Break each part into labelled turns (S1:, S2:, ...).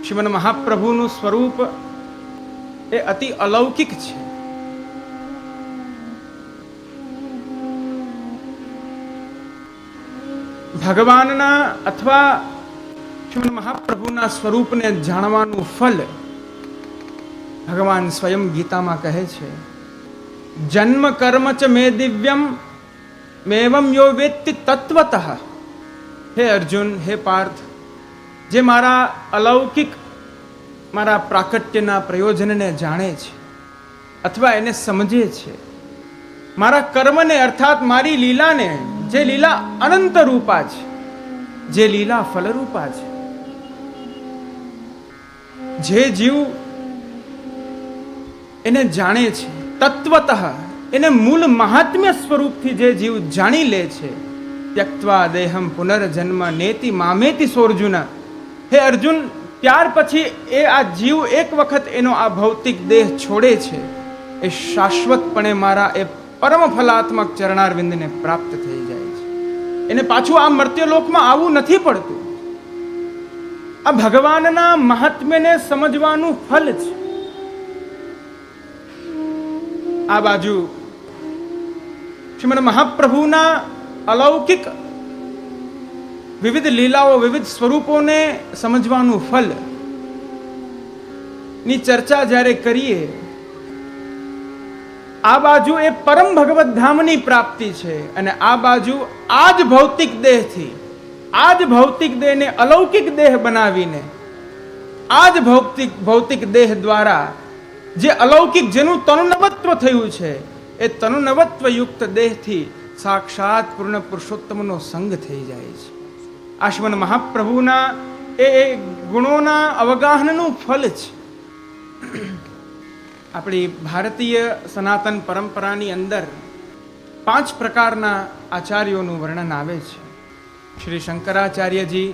S1: શ્રીમદ મહાપ્રભુનું સ્વરૂપ એ અતિ અલૌકિક છે. ભગવાનના અથવા શ્રીમદ મહાપ્રભુના સ્વરૂપને જાણવાનું ફલ ભગવાન સ્વયં ગીતામાં કહે છે, જન્મ કર્મ ચ મે દિવ્યમ મેવમ યો વેત્તિ તત્વતઃ. હે અર્જુન, હે પાર્થ, જે મારા અલૌકિક મારા પ્રાકટ્યના પ્રયોજનને જાણે છે અથવા એને સમજે છે, મારા કર્મને અર્થાત મારી લીલાને, જે લીલા અનંત રૂપા છે, જે લીલા ફલરૂપા છે, જે જીવ એને જાણે છે તત્વતઃ, એને મૂળ મહાત્મ્ય સ્વરૂપથી જે જીવ જાણી લે છે, ત્યક્ત્વા દેહમ પુનર્જન્મ નેતિ મામેતિ સોર્જુન. હે અર્જુન, ત્યાર પછી એ આ જીવ એક વખત એનો આ ભૌતિક દેહ છોડે છે, એ શાશ્વતપણે મારા એ પરમ ફલાત્મક ચરણારવિંદને પ્રાપ્ત થઈ જાય છે. એને પાછું આ મર્ત્યલોકમાં આવવું નથી પડતું. આ ભગવાનના મહાત્મ્યને સમજવાનું ફલ છે. આ બાજુ શ્રીમદ મહાપ્રભુના અલૌકિક વિવિધ લીલાઓ, વિવિધ સ્વરૂપોને સમજવાનું ફલ ની ચર્ચા જ્યારે કરીએ, આ બાજુ એ પરમ ભગવત ધામની પ્રાપ્તિ છે અને આ બાજુ આજ ભૌતિક દેહથી, આજ ભૌતિક દેહને અલૌકિક દેહ બનાવીને, આજ ભૌતિક દેહ દ્વારા જે અલૌકિક, જેનું તનુનવત્વ થયું છે, એ તનુનવત્વ યુક્ત દેહથી સાક્ષાત પૂર્ણ પુરુષોત્તમનો સંગ થઈ જાય છે. આ શ્રીમદ મહાપ્રભુના એ ગુણોના અવગાહનનું ફલ છે. આપણી ભારતીય સનાતન પરંપરાની અંદર 5 પ્રકારના આચાર્યોનું વર્ણન આવે છે. શ્રી શંકરાચાર્યજી,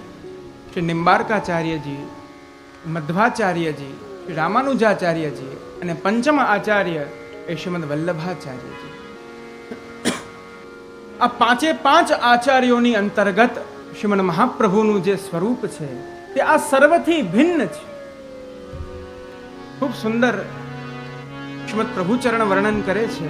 S1: શ્રી નિમ્બાર્કાચાર્યજી, મધ્વાચાર્યજી, શ્રી રામાનુજાચાર્યજી અને પંચમ આચાર્ય એ શ્રીમદ વલ્લભાચાર્યજી. આ 5 આચાર્યોની અંતર્ગત શ્રીમદ મહાપ્રભુનું જે સ્વરૂપ છે તે આ સર્વથી ભિન્ન છે. ખૂબ સુંદર શ્રીમદ પ્રભુચરણ વર્ણન કરે છે.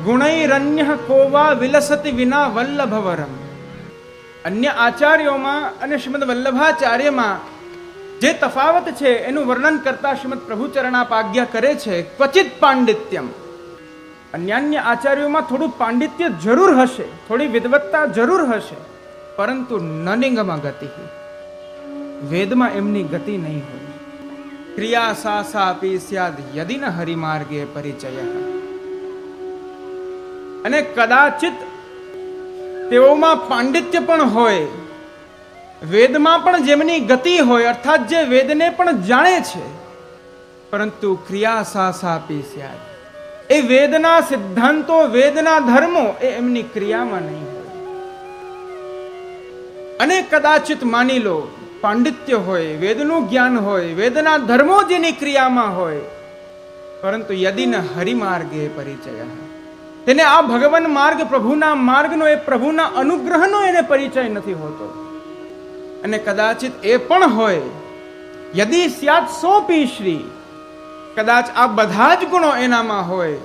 S1: ગુણૈરન્યઃ કોવા વિલસતિ વિના વલ્લભવરમ. અન્ય આચાર્યોમાં અને શ્રીમદ વલ્લભાચાર્યમાં જે તફાવત છે એનું વર્ણન કરતા શ્રીમદ પ્રભુચરણાપ આજ્ઞા કરે છે, ક્વચિત પાંડિત્યમ. અન્ય આચાર્યોમાં થોડું પાંડિત્ય જરૂર હશે, થોડી વિદવત્તા જરૂર હશે, પરંતુ ન નિગમ ગતિ. વેદમાં એમની ગતિ નહીં હોય. ક્રિયા સા સાપી સ્યાદ યદિ ન હરિમાર્ગે પરિચય. અને કદાચિત તેઓમાં પાંડિત્ય પણ હોય, વેદમાં પણ જેમની ગતિ હોય, અર્થાત જે વેદને પણ જાણે છે, પરંતુ ક્રિયા સા સાપી સ્યાદ, એ વેદના સિદ્ધાંતો, વેદના ધર્મો એ એમની ક્રિયામાં નહીં હોય. અને કદાચિત માની લો પાંડિત્ય હોય, વેદનું જ્ઞાન હોય, વેદના ધર્મો જેની ક્રિયામાં હોય, પરંતુ યદિ ન હરિમાર્ગે પરિચય, તેને આ ભગવાન માર્ગ, પ્રભુના માર્ગનો, એ પ્રભુના અનુગ્રહનો એને પરિચય નથી હોતો. અને કદાચિત એ પણ હોય, યદિ સ્યાત સોપી શ્રી, કદાચ આ બધા જ ગુણો એનામાં હોય,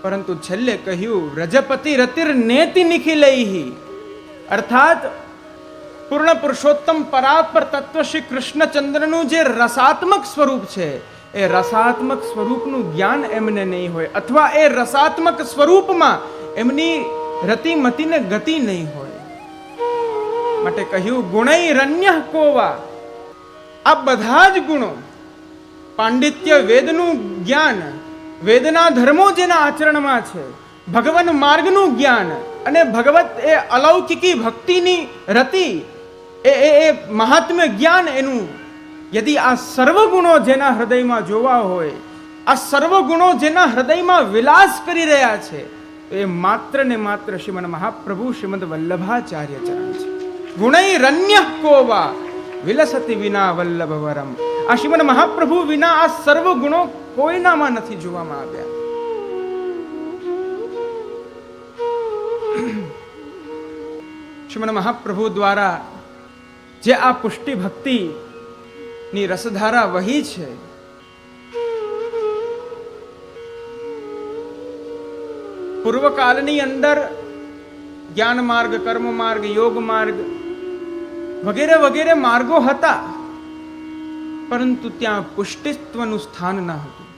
S1: પરંતુ છેલ્લે કહ્યું રજપતિ રતિર નેતિ નિખિલૈહી, અર્થાત પૂર્ણ પુરુષોત્તમ પરાત્પર તત્વ શ્રી કૃષ્ણચંદ્રનું જે રસાત્મક સ્વરૂપ છે, એ રસાત્મક સ્વરૂપનું જ્ઞાન એમને નહીં હોય, અથવા એ રસાત્મક સ્વરૂપમાં એમની રતિમતીને ગતિ નહીં હોય. માટે કહ્યું ગુણૈરન્યઃ કોવા. આ બધા જ ગુણો, પાંડિત્ય, વેદનું જ્ઞાન, વેદના ધર્મો જેના આચરણમાં છે, ભગવાન માર્ગનું જ્ઞાન અને ભગવત એ અલૌકિકી ભક્તિની રતિ, એ મહાત્મ્ય જ્ઞાન એનું, યદિ આ સર્વ ગુણો જેના હૃદયમાં જોવા હોય, આ સર્વ ગુણો જેના હૃદયમાં વિલાસ કરી રહ્યા છે, એ માત્ર ને માત્ર શ્રીમદ મહાપ્રભુ શ્રીમદ વલ્લભાચાર્ય ચરણ છે. ગુણૈરન્યઃ કોવા વિલસતિ વિના વલ્લભવરમ. આ શ્રીમદ મહાપ્રભુ વિના આ સર્વ ગુણો કોઈનામાં નથી જોવામાં આવ્યા. શ્રીમદ મહાપ્રભુ દ્વારા જે આ પુષ્ટિ ભક્તિ ની રસધારા વહી છે, પૂર્વકાળની અંદર જ્ઞાન માર્ગ, કર્મ માર્ગ, યોગ માર્ગ વગેરે વગેરે માર્ગો હતા, પરંતુ ત્યાં પુષ્ટિત્વનું સ્થાન ન હતું.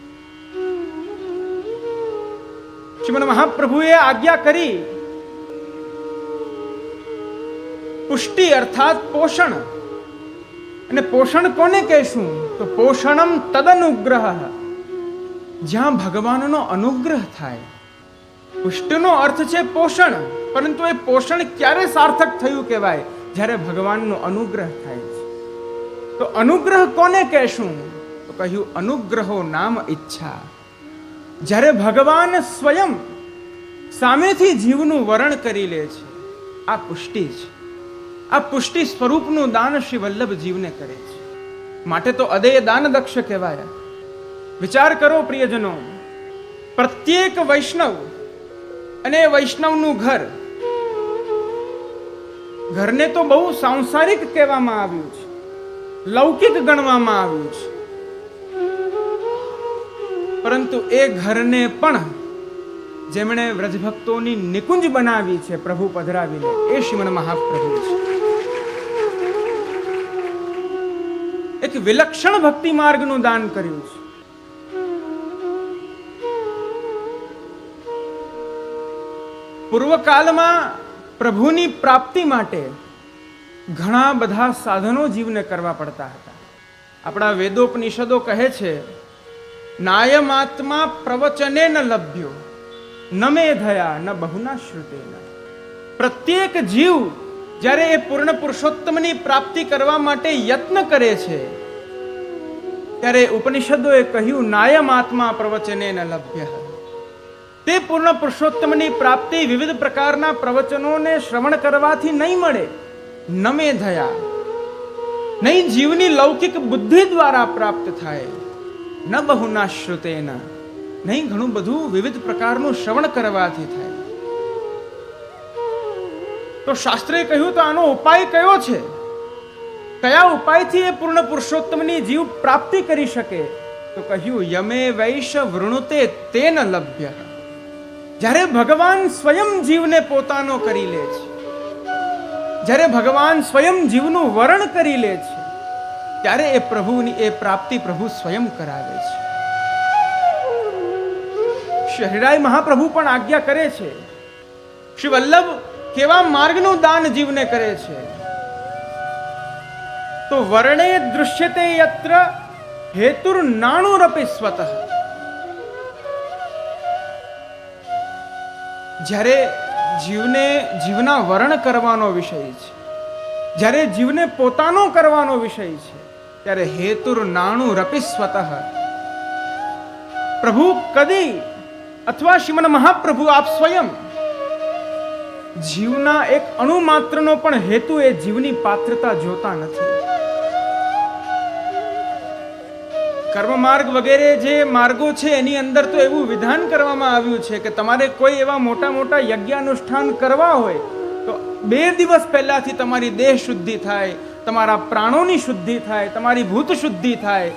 S1: શ્રીમદ મહાપ્રભુએ આજ્ઞા કરી, પુષ્ટિ અર્થાત પોષણ. અને પોષણ કોને કહેશું? તો પોષણમ તદનુગ્રહ, જ્યાં ભગવાનનો અનુગ્રહ થાય. પુષ્ટિનો અર્થ છે પોષણ, પરંતુ એ પોષણ ક્યારે સાર્થક થયું કહેવાય? જ્યારે ભગવાનનો અનુગ્રહ થાય છે. તો અનુગ્રહ કોને કહેશું? તો કહ્યું અનુગ્રહો નામ ઈચ્છા. જ્યારે ભગવાન સ્વયં સામેથી જીવનું વરણ કરી લે છે, આ પુષ્ટિ છે. આ પુષ્ટિ સ્વરૂપનું દાન શ્રી વલ્લભ જીવને કરે છે. માટે તો અદેય દાન દક્ષ કહેવાયા. વિચાર કરો પ્રિયજનો, પ્રત્યેક વૈષ્ણવ અને વૈષ્ણવનું ઘરને તો બહુ સાંસારિક કહેવામાં આવ્યું છે, લૌકિક ગણવામાં આવ્યું છે, પરંતુ એ ઘરને પણ જેમણે વ્રજભક્તોની નિકુંજ બનાવી છે પ્રભુ પધરાવીને, એ શ્રીમદ મહાપ્રભુ છે. એક વિલક્ષણ ભક્તિ માર્ગનું દાન કર્યું છે. પૂર્વકાળમાં પ્રભુની પ્રાપ્તિ માટે ઘણા બધા સાધનો જીવને કરવા પડતા હતા. આપણા વેદોપનિષદો કહે છે, નાયમાત્મા પ્રવચને ન લભ્યો ન મેધયા ન બહુના શ્રુતેન. પ્રત્યેક જીવ જ્યારે એ પૂર્ણ પુરુષોત્તમની પ્રાપ્તિ કરવા માટે યત્ન કરે છે, ત્યારે ઉપનિષદોએ કહ્યું નાયમાત્મા પ્રવચને ન લભ્ય. તે પૂર્ણ પુરુષોત્તમની પ્રાપ્તિ વિવિધ પ્રકારના પ્રવચનોને શ્રવણ કરવાથી નહીં મળે. ન મેધયા, નહીં જીવની લૌકિક બુદ્ધિ દ્વારા પ્રાપ્ત થાય. ન બહુના શ્રુતેન, નહીં ઘણું બધું વિવિધ પ્રકારનું શ્રવણ કરવાથી થાય. તો શાસ્ત્રે કહ્યું તો આનો ઉપાય કયો છે? કયા ઉપાયથી એ પૂર્ણ પુરુષોત્તમની જીવ પ્રાપ્તિ કરી શકે? તો કહ્યું યમે વૈશ વૃણુતે તેન લભ્ય. જ્યારે ભગવાન સ્વયં જીવને પોતાનો કરી લે છે, જ્યારે ભગવાન સ્વયં જીવનું વરણ કરી લે છે, ત્યારે એ પ્રભુની એ પ્રાપ્તિ પ્રભુ સ્વયં કરાવે છે. શ્રી હરિરાય મહાપ્રભુ પણ આજ્ઞા કરે છે. શ્રી વલ્લભ કેવા માર્ગનું દાન જીવને કરે છે? તો વર્ણે દૃશ્યતે યત્ર હેતુર નાણુરપી સ્વતઃ. જ્યારે જીવને જીવના વરણ કરવાનો વિષય છે, જ્યારે જીવને પોતાનો કરવાનો વિષય છે, ત્યારે હેતુર નાણું રપી સ્વતઃ. પ્રભુ કદી અથવા શ્રીમદ મહાપ્રભુ આપ સ્વયં જીવના એક અણુ માત્રનો પણ હેતુ એ જીવની પાત્રતા જોતા નથી. કર્મ માર્ગ વગેરે જે માર્ગો છે એની અંદર તો એવું વિધાન કરવામાં આવ્યું છે કે તમારે કોઈ એવા મોટા મોટા યજ્ઞાનુષ્ઠાન કરવા હોય તો 2 દિવસ પહેલાથી તમારી દેહ શુદ્ધિ થાય, તમારા પ્રાણોની શુદ્ધિ થાય, તમારી ભૂત શુદ્ધિ થાય.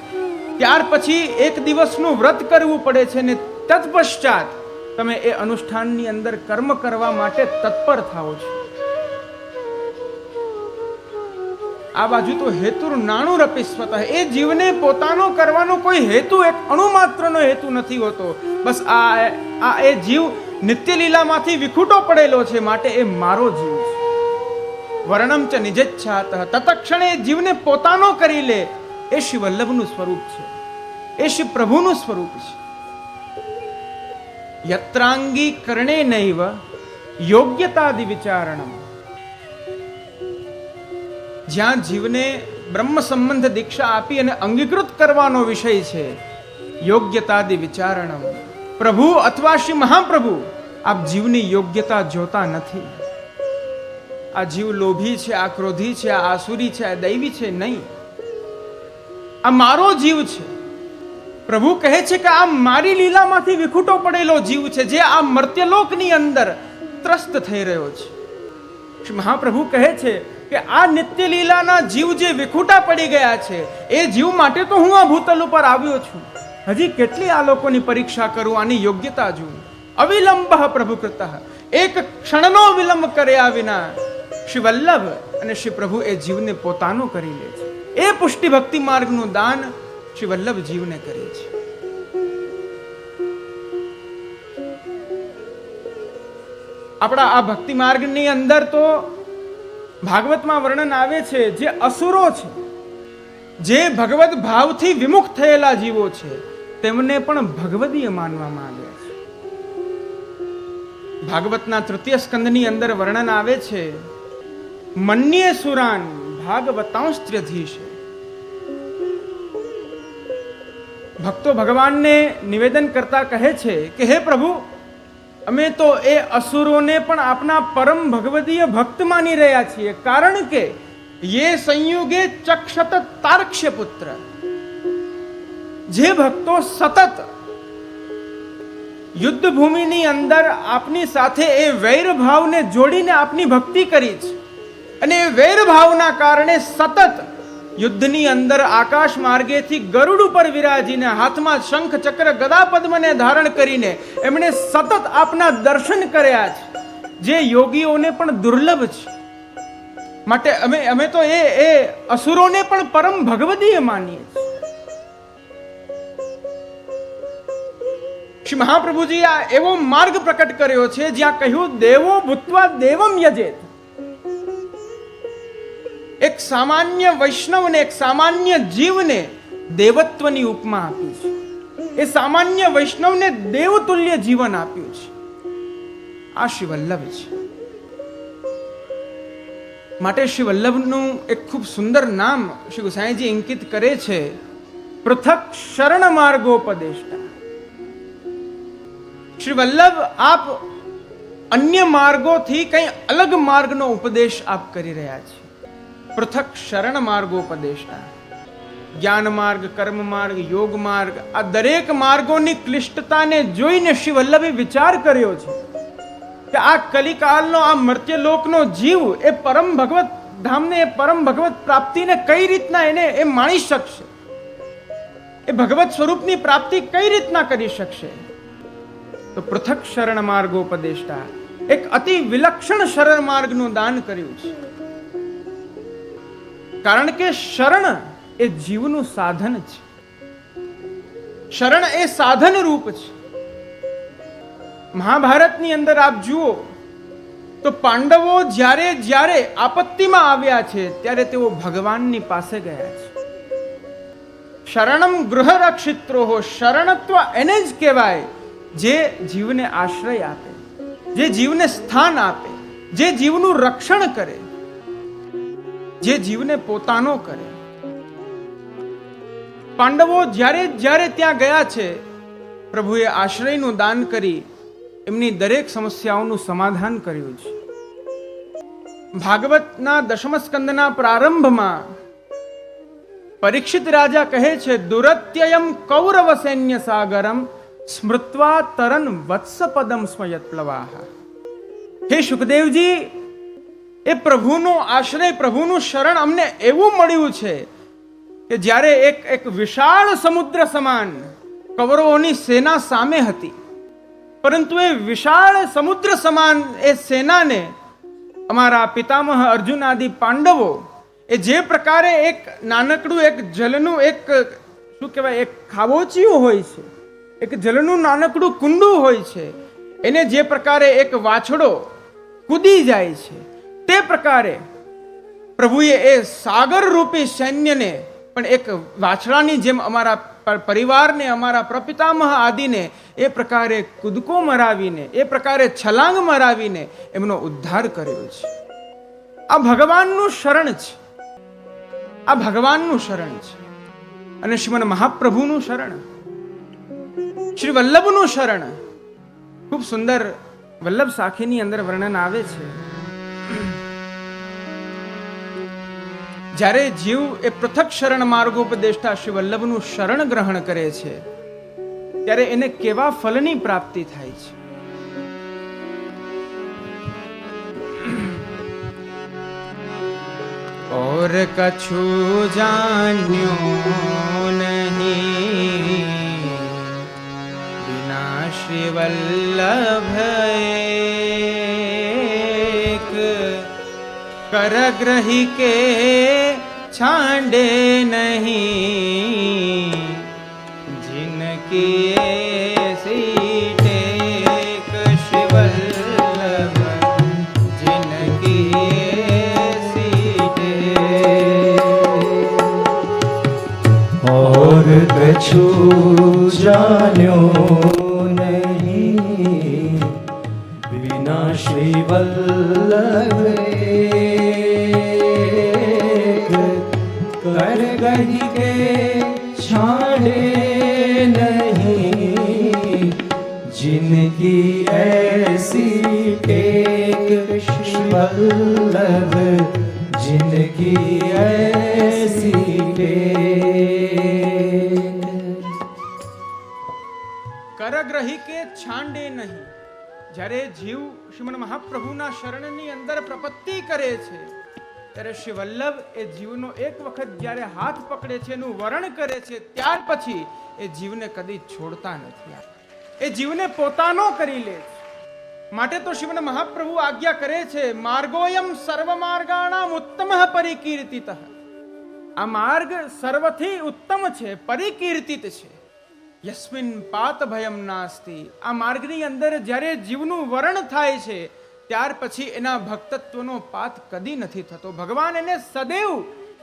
S1: ત્યાર પછી 1 દિવસનું વ્રત કરવું પડે છે ને તત્પશ્ચાત તમે એ અનુષ્ઠાનની અંદર કર્મ કરવા માટે તત્પર થાઓ છો. આ બાજુ તો હેતુર નાણું રપી સ્વતઃ. એ જીવને પોતાનો કરવાનો કોઈ હેતુ, એક અણુ માત્રનો હેતુ નથી હોતો. બસ આ એ જીવ નિત્ય લીલામાંથી વિખૂટો પડેલો છે, માટે એ મારો જીવ છે. વર્ણમ ચ નિજચ્છાતઃ, તત્ક્ષણે જીવને પોતાનો કરી લે. એ શ્રી વલ્લભનું સ્વરૂપ છે, એ શ્રી પ્રભુનું સ્વરૂપ છે. યત્રાંગી કરણે નૈવ યોગ્યતાદિ વિચારણમ. જ્યાં જીવને બ્રહ્મ સંબંધ દીક્ષા આપી અને અંગીકૃત કરવાનો વિષય છે, યોગ્યતાદિ વિચારણમ. પ્રભુ અથવા શ્રી મહાપ્રભુ આપ જીવની યોગ્યતા જોતા નથી. આ જીવ લોભી છે, આ ક્રોધી છે, આ આસુરી છે, આ દૈવી છે, નહીં. આ મારો જીવ છે. પ્રભુ કહે છે કે આ મારી લીલામાંથી વિખૂટો પડેલો જીવ છે, જે આ મર્ત્યલોકની અંદર ત્રસ્ત થઈ રહ્યો છે. શ્રી મહાપ્રભુ કહે છે કે આ નિત્ય લીલાના જીવ જે વિખૂટા પડી ગયા છે, એ જીવ માટે તો હું આ ભૂતલ ઉપર આવ્યો છું. હજી કેટલી આ લોકોની પરીક્ષા કરું, આની યોગ્યતા જોઉં. અવિલંબ પ્રભુ કૃતઃ, એક ક્ષણનો વિલંબ કર્યા વિના શ્રી વલ્લભ અને શ્રી પ્રભુ એ જીવને પોતાનો કરી લે છે. એ પુષ્ટિ ભક્તિ માર્ગનું દાન શ્રી વલ્લભ જીવને કરે છે. આપણા આ ભક્તિ માર્ગની અંદર તો ભાગવતમાં વર્ણન આવે છે, જે અસુરો છે, જે ભગવત ભાવથી વિમુખ થયેલા જીવો છે, તેમને પણ ભગવદીય માનવામાં આવ્યા છે. ભાગવતના તૃતીય સ્કંદની અંદર વર્ણન આવે છે, મન્યે સુરાન ભાગવતાંસ્ત્યધીશ. ભક્તો ભગવાનને નિવેદન કરતા કહે છે કે હે પ્રભુ, અમે તો એ અસુરોને પણ આપના પરમ ભગવદીય ભક્ત માની રહ્યા છીએ, કારણ કે યે સંયુગે ચક્ષત તાર્ક્ષ્ય પુત્ર. જે ભક્તો સતત યુદ્ધ ભૂમિની અંદર આપની સાથે એ વૈર ભાવને જોડીને આપની ભક્તિ કરી છે, અને એ વૈર ભાવના કારણે સતત યુદ્ધની અંદર આકાશ માર્ગેથી ગરુડ ઉપર વિરાજીને હાથમાં શંખ ચક્ર ગદા પદ્મને ધારણ કરીને એમણે સતત આપના દર્શન કર્યા છે, જે યોગીઓને પણ દુર્લભ છે. માટે અમે તો એ અસુરોને પણ પરમ ભગવદીય માનીએ છીએ. શ્રી મહાપ્રભુજી આ એવો માર્ગ પ્રકટ કર્યો છે જ્યાં કહ્યું દેવો ભૂત્વા દેવમ યજેત. એક સામાન્ય વૈષ્ણવને, એક સામાન્ય જીવને દેવત્વની ઉપમા આપી છે. એ સામાન્ય વૈષ્ણવને દેવતુલ્ય જીવન આપ્યું છે. આ શ્રી વલ્લભ છે. માટે શ્રી વલ્લભનું એક ખૂબ સુંદર નામ શ્રી ગુસાઈજી અંકિત કરે છે, પૃથક શરણ માર્ગોપદેષ્ટા. શ્રી વલ્લભ આપ અન્ય માર્ગોથી કઈ અલગ માર્ગનો ઉપદેશ આપ કરી રહ્યા છે. પૃથક શરણ માર્ગોપદેષ્ટા. જ્ઞાન માર્ગ, કર્મ માર્ગ, યોગ માર્ગ, આ દરેક માર્ગોની ક્લિષ્ટતાને જોઈને શ્રી વલ્લભે વિચાર કર્યો છે કે આ કલિકાલનો, આ મર્ત્યલોકનો જીવ એ પરમ ભગવત ધામને, એ પરમ ભગવત પ્રાપ્તિને કઈ રીતના એને એ માણી શકશે, એ ભગવત સ્વરૂપની પ્રાપ્તિ કઈ રીતના કરી શકશે. તો પૃથક શરણ માર્ગોપદેષ્ટા, એક અતિ વિલક્ષણ શરણ માર્ગનું દાન કર્યું છે. કારણ કે શરણ એ જીવનું સાધન છે. શરણ એ સાધન રૂપ છે. મહાભારતની અંદર આપ જુઓ તો પાંડવો જ્યારે જ્યારે આપત્તિમાં આવ્યા છે ત્યારે તેઓ ભગવાનની પાસે ગયા છે. શરણમ ગૃહ રક્ષિત્રોહો, શરણત્વ એને જ કહેવાય જે જીવને આશ્રય આપે, જે જીવને સ્થાન આપે, જે જીવનું રક્ષણ કરે, જે જીવને પોતાનો કરે. પાંડવો જ્યારે જ્યારે ત્યાં ગયા છે, પ્રભુએ આશ્રયનું દાન કરી એમની દરેક સમસ્યાઓનું સમાધાન કર્યું છે. ભાગવતના દશમ સ્કંદના પ્રારંભમાં પરીક્ષિત રાજા કહે છે, દુરત્યયમ કૌરવ સૈન્ય સાગરમ સ્મૃત્વા તરન વત્સપદમ સ્મયત પ્લવાહ. હે શુકદેવજી, એ પ્રભુનો આશ્રય, પ્રભુનું શરણ અમને એવું મળ્યું છે કે જ્યારે એક વિશાળ સમુદ્ર સમાન કૌરવોની સેના સામે હતી, પરંતુ એ વિશાળ સમુદ્ર સમાન એ સેનાને અમારા પિતામહ અર્જુન આદિ પાંડવો એ જે પ્રકારે એક નાનકડું એક જલનું એક શું કહેવાય, એક ખાબોચિયું હોય છે, એક જલનું નાનકડું કુંડું હોય છે, એને જે પ્રકારે એક વાછડો કૂદી જાય છે, તે પ્રકારે પ્રભુએ એ સાગર રૂપી સૈન્યને પણ એક વાછડાની જેમ અમારા પરિવારને, અમારા પ્રપિતામહ આદિને એ પ્રકારે કૂદકો મરાવીને, એ પ્રકારે છલાંગ મરાવીને એમનો ઉદ્ધાર કર્યો છે. આ ભગવાનનું શરણ છે. આ ભગવાનનું શરણ છે. અને શ્રીમદ મહાપ્રભુનું શરણ, શ્રી વલ્લભનું શરણ ખૂબ સુંદર વલ્લભ સાખીની અંદર વર્ણન આવે છે. જ્યારે જીવ એ પૃથક શરણ માર્ગોપદેષ્ટા શ્રી વલ્લભનું શરણ ગ્રહણ કરે છે ત્યારે એને કેવા ફલની પ્રાપ્તિ થાય છે. और कछु जान्यो नहीं बिना श्री वल्लभ एक कर ग्रही के छांडे नहीं जिनकी ऐसी टेक श्री वल्लभ जिनकी
S2: और कछु जान्यो नहीं बिना श्री वल्लभ एक कर गही के छाड़े नहीं जिनकी ऐसी टेक श्री वल्लभ जिनकी ऐसी
S1: કરગ્રહી કે છાંડે નહીં. જ્યારે જીવ શ્રીમદ મહાપ્રભુના શરણની અંદર પ્રપત્તિ કરે છે ત્યારે શ્રી વલ્લભ એ જીવનો એક વખત જ્યારે હાથ પકડે છે, એનું વરણ કરે છે, ત્યાર પછી એ જીવને કદી છોડતા નથી. એ જીવને પોતાનો કરી લે છે. માટે તો શ્રીમદ મહાપ્રભુ આજ્ઞા કરે છે, માર્ગોયમ સર્વ માર્ગાણામ ઉત્તમ પરિકીર્તિત. આ માર્ગ સર્વથી ઉત્તમ છે, પરિકીર્તિત છે. યસ્મિન પાત ભયમ નાસ્તિ. આ માર્ગની અંદર જ્યારે જીવનું વરણ થાય છે ત્યાર પછી એના ભક્તત્વનો પાત કદી નથી થતો. ભગવાન એને સદૈવ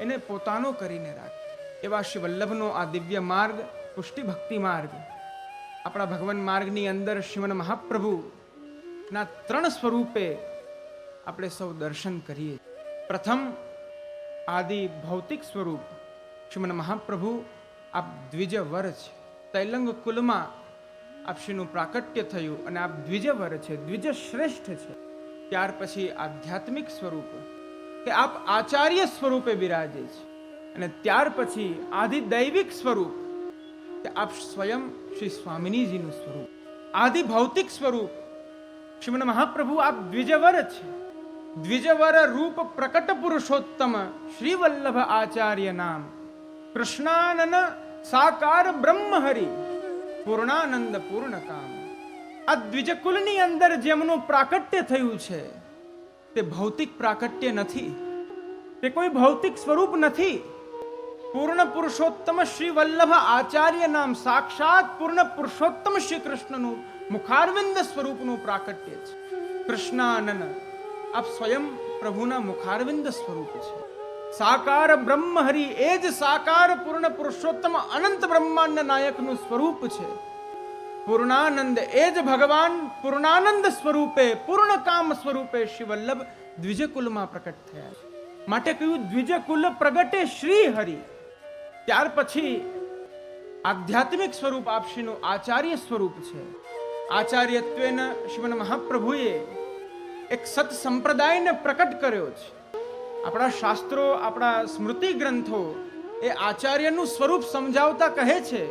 S1: એને પોતાનો કરીને રાખે. એવા શ્રી વલ્લભનો આ દિવ્ય માર્ગ પુષ્ટિ ભક્તિ માર્ગ, આપણા ભગવાન માર્ગની અંદર શ્રીમદ મહાપ્રભુના 3 સ્વરૂપે આપણે સૌ દર્શન કરીએ. પ્રથમ આદિ ભૌતિક સ્વરૂપ શ્રીમદ મહાપ્રભુ આપ દ્વિજવર છે. તૈલંગ કુલમાં આપશ્રીનું પ્રાકટ્ય થયું અને આપ દ્વિજવર છે, દ્વિજ શ્રેષ્ઠ છે. ત્યાર પછી આધ્યાત્મિક સ્વરૂપ કે આપ આચાર્ય સ્વરૂપે બિરાજે છે. અને ત્યાર પછી આદિ દૈવિક સ્વરૂપ કે આપ સ્વયં શ્રી સ્વામિનીજીનું સ્વરૂપ. આદિ ભૌતિક સ્વરૂપ શ્રીમદ મહાપ્રભુ આપ દ્વિજવર છે. દ્વિજવર રૂપ પ્રકટ પુરુષોત્તમ શ્રી વલ્લભ આચાર્ય નામ કૃષ્ણાનન સાકાર બ્રહ્મ હરિ પૂર્ણાનંદ પૂર્ણ કામ. આ દ્વિજકુલની અંદર જેમનું પ્રાકટ્ય થયું છે તે ભૌતિક પ્રાકટ્ય નથી, તે કોઈ ભૌતિક સ્વરૂપ નથી. પૂર્ણ પુરુષોત્તમ શ્રી વલ્લભ આચાર્ય નામ સાક્ષાત પૂર્ણ પુરુષોત્તમ શ્રી કૃષ્ણનું મુખારવિંદ સ્વરૂપનું પ્રાકટ્ય છે. કૃષ્ણાનન આપ સ્વયં પ્રભુના મુખારવિંદ સ્વરૂપ છે. સાકાર બ્રહ્મ હરિ એ જ સાકાર પૂર્ણ પુરુષોત્તમ અનંત બ્રહ્માંડ નાયકનું સ્વરૂપ છે. પૂર્ણાનંદ એ જ ભગવાન પૂર્ણાનંદ સ્વરૂપે પૂર્ણ કામ સ્વરૂપે શ્રી વલ્લભ દ્વિજકુલમાં પ્રકટ થયા છે. માટે કહ્યું દ્વિજકુલ પ્રગટે શ્રી હરિ. ત્યાર પછી આધ્યાત્મિક સ્વરૂપ આપશ્રીનું આચાર્ય સ્વરૂપ છે. આચાર્યત્વેન શ્રીમદ મહાપ્રભુએ એક સત સંપ્રદાયને પ્રકટ કર્યો છે. આપણા શાસ્ત્રો, આપણા સ્મૃતિ ગ્રંથો એ આચાર્યનું સ્વરૂપ સમજાવતા કહે છે.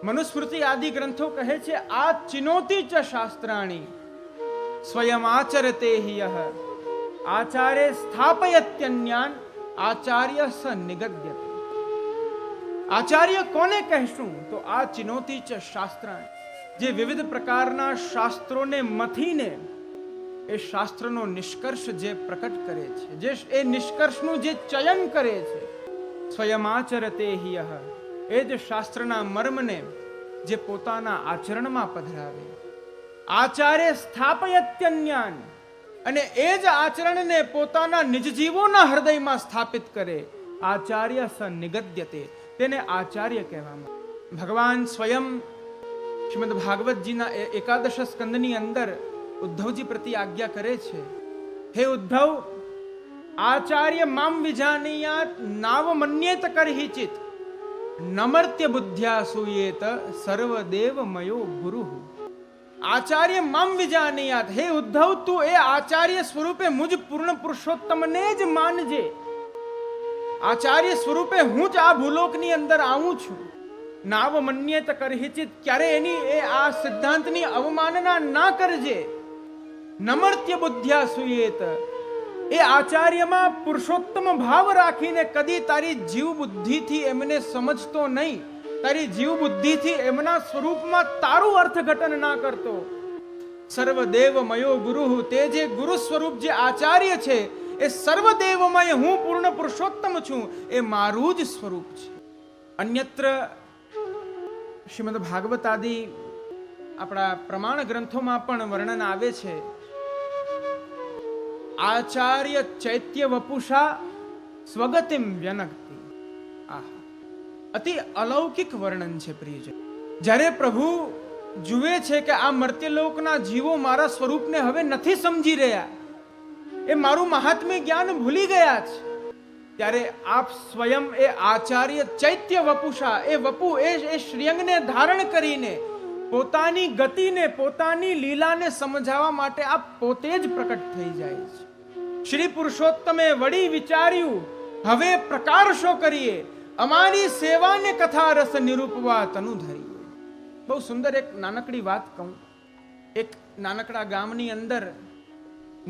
S1: મનુસ્મૃતિ આદિ ગ્રંથો કહે છે, આ ચિનોતી ચ શાસ્ત્રાણી સ્વયં આચરતે હિ યહ આચાર્ય સ્થાપયત્યન્યાન આચાર્ય સ નિગદ્યતે. આચાર્ય કોને કહેશું? તો આ ચિનોતી ચ શાસ્ત્રાણી, જે વિવિધ પ્રકારના શાસ્ત્રોને મથીને એ શાસ્ત્રનો નિષ્કર્ષ જે પ્રકટ કરે છે, જે એ નિષ્કર્ષનું જે ચયન કરે છે, સ્વયં આચરતે હિ યહ, એ જ શાસ્ત્રના મર્મને જે પોતાના આચરણમાં પધરાવે. આચાર્ય સ્થાપયત્યન્યાન, અને એ જ આચરણને પોતાના નિજ જીવોના હૃદયમાં સ્થાપિત કરે. આચાર્ય સ નિગદ્યતે, તેને આચાર્ય કહેવામાં. ભગવાન સ્વયં શ્રીમદ ભાગવતજીના 11 સ્કંદની અંદર ઉદ્ધવજી પ્રતિ આજ્ઞા કરે છે, હે ઉદ્ધવ, આચાર્ય મામ વિજાનીયાત નાવ મન્યેત કરહિચિત નમર્ત્ય બુદ્ધ્યા સૂયેત સર્વદેવ મયો ગુરુ. આચાર્ય મામ વિજાનીયાત, હે ઉદ્ધવ, તું એ આચાર્ય સ્વરૂપે મુજ પૂર્ણ પુરુષોત્તમને જ માનજે. આચાર્ય સ્વરૂપે હું જ આ ભૂલોકની અંદર આવું છું. નાવ મન્યેત કરહિચિત, ક્યારે એની એ આ સિદ્ધાંતની અવમાનના ના કરજે. નમર્ત્ય બુદ્ધ્યા સુયેત, એ આચાર્યમાં પુરુષોત્તમ ભાવ રાખીને કદી તારી જીવ બુદ્ધિથી એમને સમજતો નહીં, તારી જીવ બુદ્ધિથી એમના સ્વરૂપમાં તારું અર્થઘટન ના કરતો. સર્વદેવમયો ગુરુ, તે જે ગુરુ સ્વરૂપ જે આચાર્ય છે એ સર્વદેવમય, હું પૂર્ણ પુરુષોત્તમ છું, એ મારું જ સ્વરૂપ છે. અન્યત્ર શ્રીમદ ભાગવત આદિ આપણા પ્રમાણ ગ્રંથોમાં પણ વર્ણન આવે છે. આચાર્ય ચૈત્ય વપુષા સ્વગતિમ વ્યનક્તિ. આહા, અતિ અલૌકિક વર્ણન છે પ્રિયજન. જ્યારે પ્રભુ જુએ છે કે આ મર્ત્યલોકના જીવો મારા સ્વરૂપને હવે નથી સમજી રહ્યા, એ મારું મહાત્મ્ય જ્ઞાન ભૂલી ગયા છે, ત્યારે આપ સ્વયં એ આચાર્ય ચૈત્ય વપુષા, એ વપુ એ શ્રીઅંગને ધારણ કરીને પોતાની ગતિને, પોતાની લીલાને સમજાવવા માટે આપ પોતે જ પ્રકટ થઈ જાય છે. શ્રી પુરુષોત્તમે વળી વિચાર્યું, હવે પ્રકાર શો કરીએ, અમારી સેવાને કથા રસ નિરૂપવા તનુ ધરી. બહુ સુંદર એક નાનકડી વાત કહું. એક નાનકડા ગામની અંદર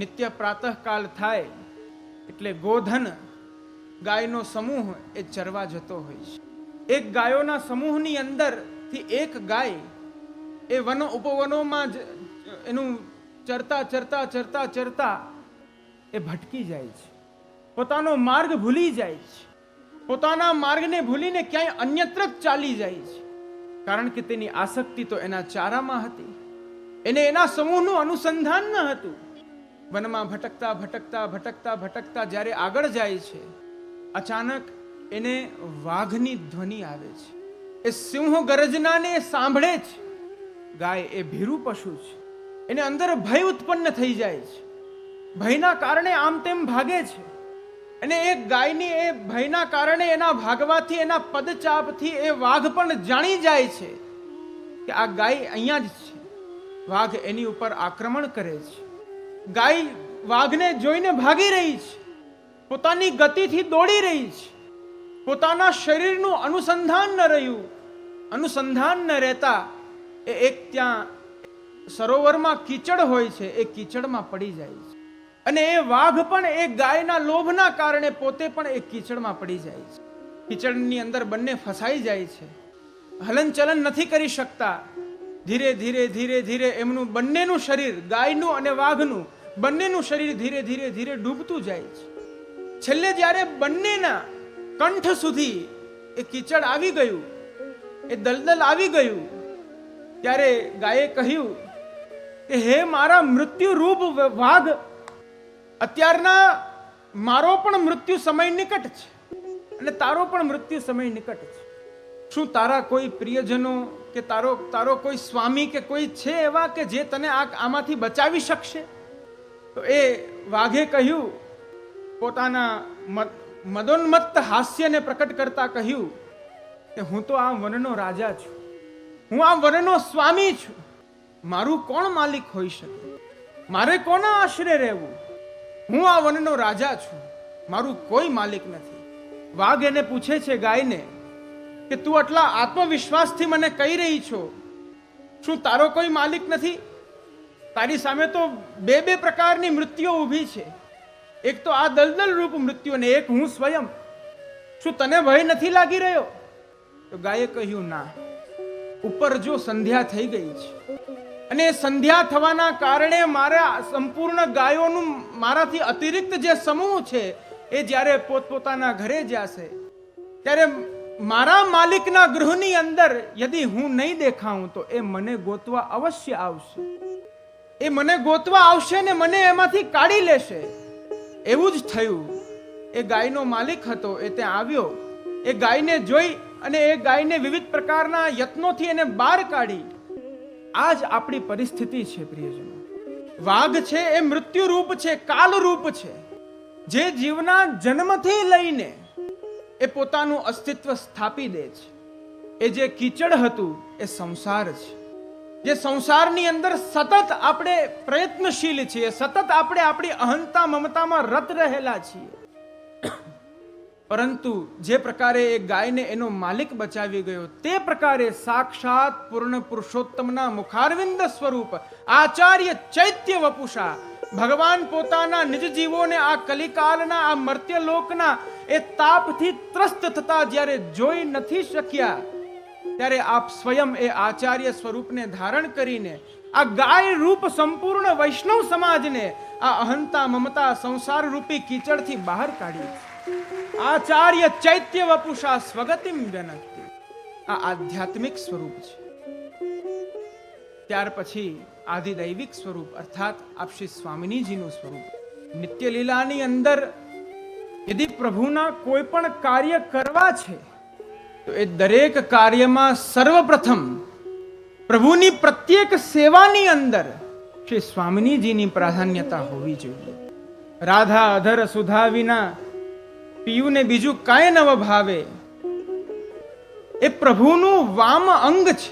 S1: નિત્ય પ્રાતઃકાલ થાય એટલે ગોધન ગાયનો સમૂહ એ ચરવા જતો હોય છે. એક ગાયોના સમૂહની અંદરથી એક ગાય એ વનો ઉપવનોમાં એનું ચરતા ચરતા ચરતા ચરતા એ ભટકી જાય છે, પોતાનો માર્ગ ભૂલી જાય છે, પોતાના માર્ગને ભૂલીને ક્યાંય અન્યત્ર જ ચાલી જાય છે. કારણ કે તેની આસક્તિ તો એના ચારામાં હતી, એને એના સમૂહનું અનુસંધાન ન હતું. વનમાં ભટકતા ભટકતા ભટકતા ભટકતા જ્યારે આગળ જાય છે, અચાનક એને વાઘની ધ્વનિ આવે છે. એ સિંહ ગર્જનાને સાંભળે છે. ગાય એ ભીરું પશુ છે, એને અંદર ભય ઉત્પન્ન થઈ જાય છે. ભયના કારણે આમ તેમ ભાગે છે, અને એ ગાયની એ ભયના કારણે એના ભાગવાથી, એના પદચાપથી એ વાઘ પણ જાણી જાય છે કે આ ગાય અહીંયા જ છે. વાઘ એની ઉપર આક્રમણ કરે છે. ગાય વાઘને જોઈને ભાગી રહી છે, પોતાની ગતિથી દોડી રહી છે. પોતાના શરીરનું અનુસંધાન ન રહ્યું. અનુસંધાન ન રહેતા એ એક ત્યાં સરોવરમાં કીચડ હોય છે, એ કીચડમાં પડી જાય છે. અને એ વાઘ પણ એ ગાયના લોભના કારણે પોતે પણ એ કીચડમાં પડી જાય છે. કીચડની અંદર બંને ફસાઈ જાય છે, હલનચલન નથી કરી શકતા. ધીરે ધીરે ધીરે ધીરે એમનું બંનેનું શરીર, ગાયનું અને વાઘનું બંનેનું શરીર ધીરે ધીરે ધીરે ડૂબતું જાય છે. છેલ્લે જ્યારે બંનેના કંઠ સુધી એ કીચડ આવી ગયું, એ દલદલ આવી ગયું, ત્યારે ગાયે કહ્યું કે હે મારા મૃત્યુ રૂપ વાઘ, અત્યારના મારો પણ મૃત્યુ સમય નિકટ છે અને તારો પણ મૃત્યુ સમય નિકટ છે. શું તારા કોઈ પ્રિયજનો કે તારો કોઈ સ્વામી કે કોઈ છે એવા કે જે તને આમાંથી બચાવી શકશે? તો એ વાઘે કહ્યું, પોતાના મદોન્મત્ત હાસ્યને પ્રકટ કરતા કહ્યું કે હું તો આ વનનો રાજા છું, હું આ વનનો સ્વામી છું, મારું કોણ માલિક હોઈ શકે? મારે કોના આશરે રહેવું? હું આ વનનો રાજા છું, મારું કોઈ માલિક નથી. વાઘ એને પૂછે છે ગાયને કે તું આટલા આત્મવિશ્વાસથી મને કહી રહી છો, શું તારો કોઈ માલિક નથી? તારી સામે તો બે પ્રકારની મૃત્યુઓ ઊભી છે, એક તો આ દલદલ રૂપ મૃત્યુ અને એક હું સ્વયં. શું તને ભય નથી લાગી રહ્યો? તો ગાયે કહ્યું ના, ઉપર જો સંધ્યા થઈ ગઈ છે અને સંધ્યા થવાના કારણે મારા સંપૂર્ણ ગાયોનું મારાથી અતિરિક્ત જે સમૂહ છે એ જ્યારે પોતપોતાના ઘરે જશે ત્યારે મારા માલિકના ગૃહની અંદર યદિ હું નહીં દેખાઉં તો એ મને ગોતવા અવશ્ય આવશે. એ મને ગોતવા આવશે ને મને એમાંથી કાઢી લેશે. એવું જ થયું. એ ગાયનો માલિક હતો, એ ત્યાં આવ્યો. એ ગાયને જોઈ અને એ ગાયને વિવિધ પ્રકારના યત્નોથી એને બહાર કાઢી. આ જ આપણી પરિસ્થિતિ છે પ્રિયજનો. વાઘ છે એ મૃત્યુ રૂપ છે, કાલ રૂપ છે, જે જીવના જન્મથી લઈને એ પોતાનું અસ્તિત્વ સ્થાપી દે છે. એ જે કીચડ હતું એ સંસાર છે, જે સંસારની અંદર સતત આપણે પ્રયત્નશીલ છીએ, સતત આપણે આપણી અહંતા મમતામાં રત રહેલા છીએ. પરંતુ જે પ્રકારે એ ગાયને એનો માલિક બચાવી ગયો, તે પ્રકારે સાક્ષાત પૂર્ણ પુરુષોત્તમના મુખારવિંદ સ્વરૂપ આચાર્ય ચૈત્ય વપુષા ભગવાન પોતાના નિજ જીવોને આ કલિકાલના આ મર્ત્યલોકના એ તાપથી ત્રસ્ત થતા જ્યારે જોઈ નથી શક્યા, ત્યારે આપ સ્વયં એ આચાર્ય સ્વરૂપને ધારણ કરીને આ ગાય રૂપ સંપૂર્ણ વૈષ્ણવ સમાજને આ અહંતા મમતા સંસાર રૂપી કીચડથી બહાર કાઢી. આચાર્ય ચૈત્ય વપુષા સ્વગતિમ વ્યનક્તિ, આ આધ્યાત્મિક સ્વરૂપ છે. ત્યાર પછી આધિદૈવિક સ્વરૂપ અર્થાત આપ શ્રી સ્વામિનીજીનું સ્વરૂપ. નિત્ય લીલાની અંદર યદિ પ્રભુના કોઈ પણ કાર્ય કરવા છે તો એ દરેક કાર્યમાં સર્વપ્રથમ પ્રભુની પ્રત્યેક સેવાની અંદર શ્રી સ્વામિનીજીની પ્રાધાન્યતા હોવી જોઈએ. રાધા અધર સુધા વિના પીયુને બીજું કાંઈ નવ ભાવે, એ પ્રભુનું વામ અંગ છે,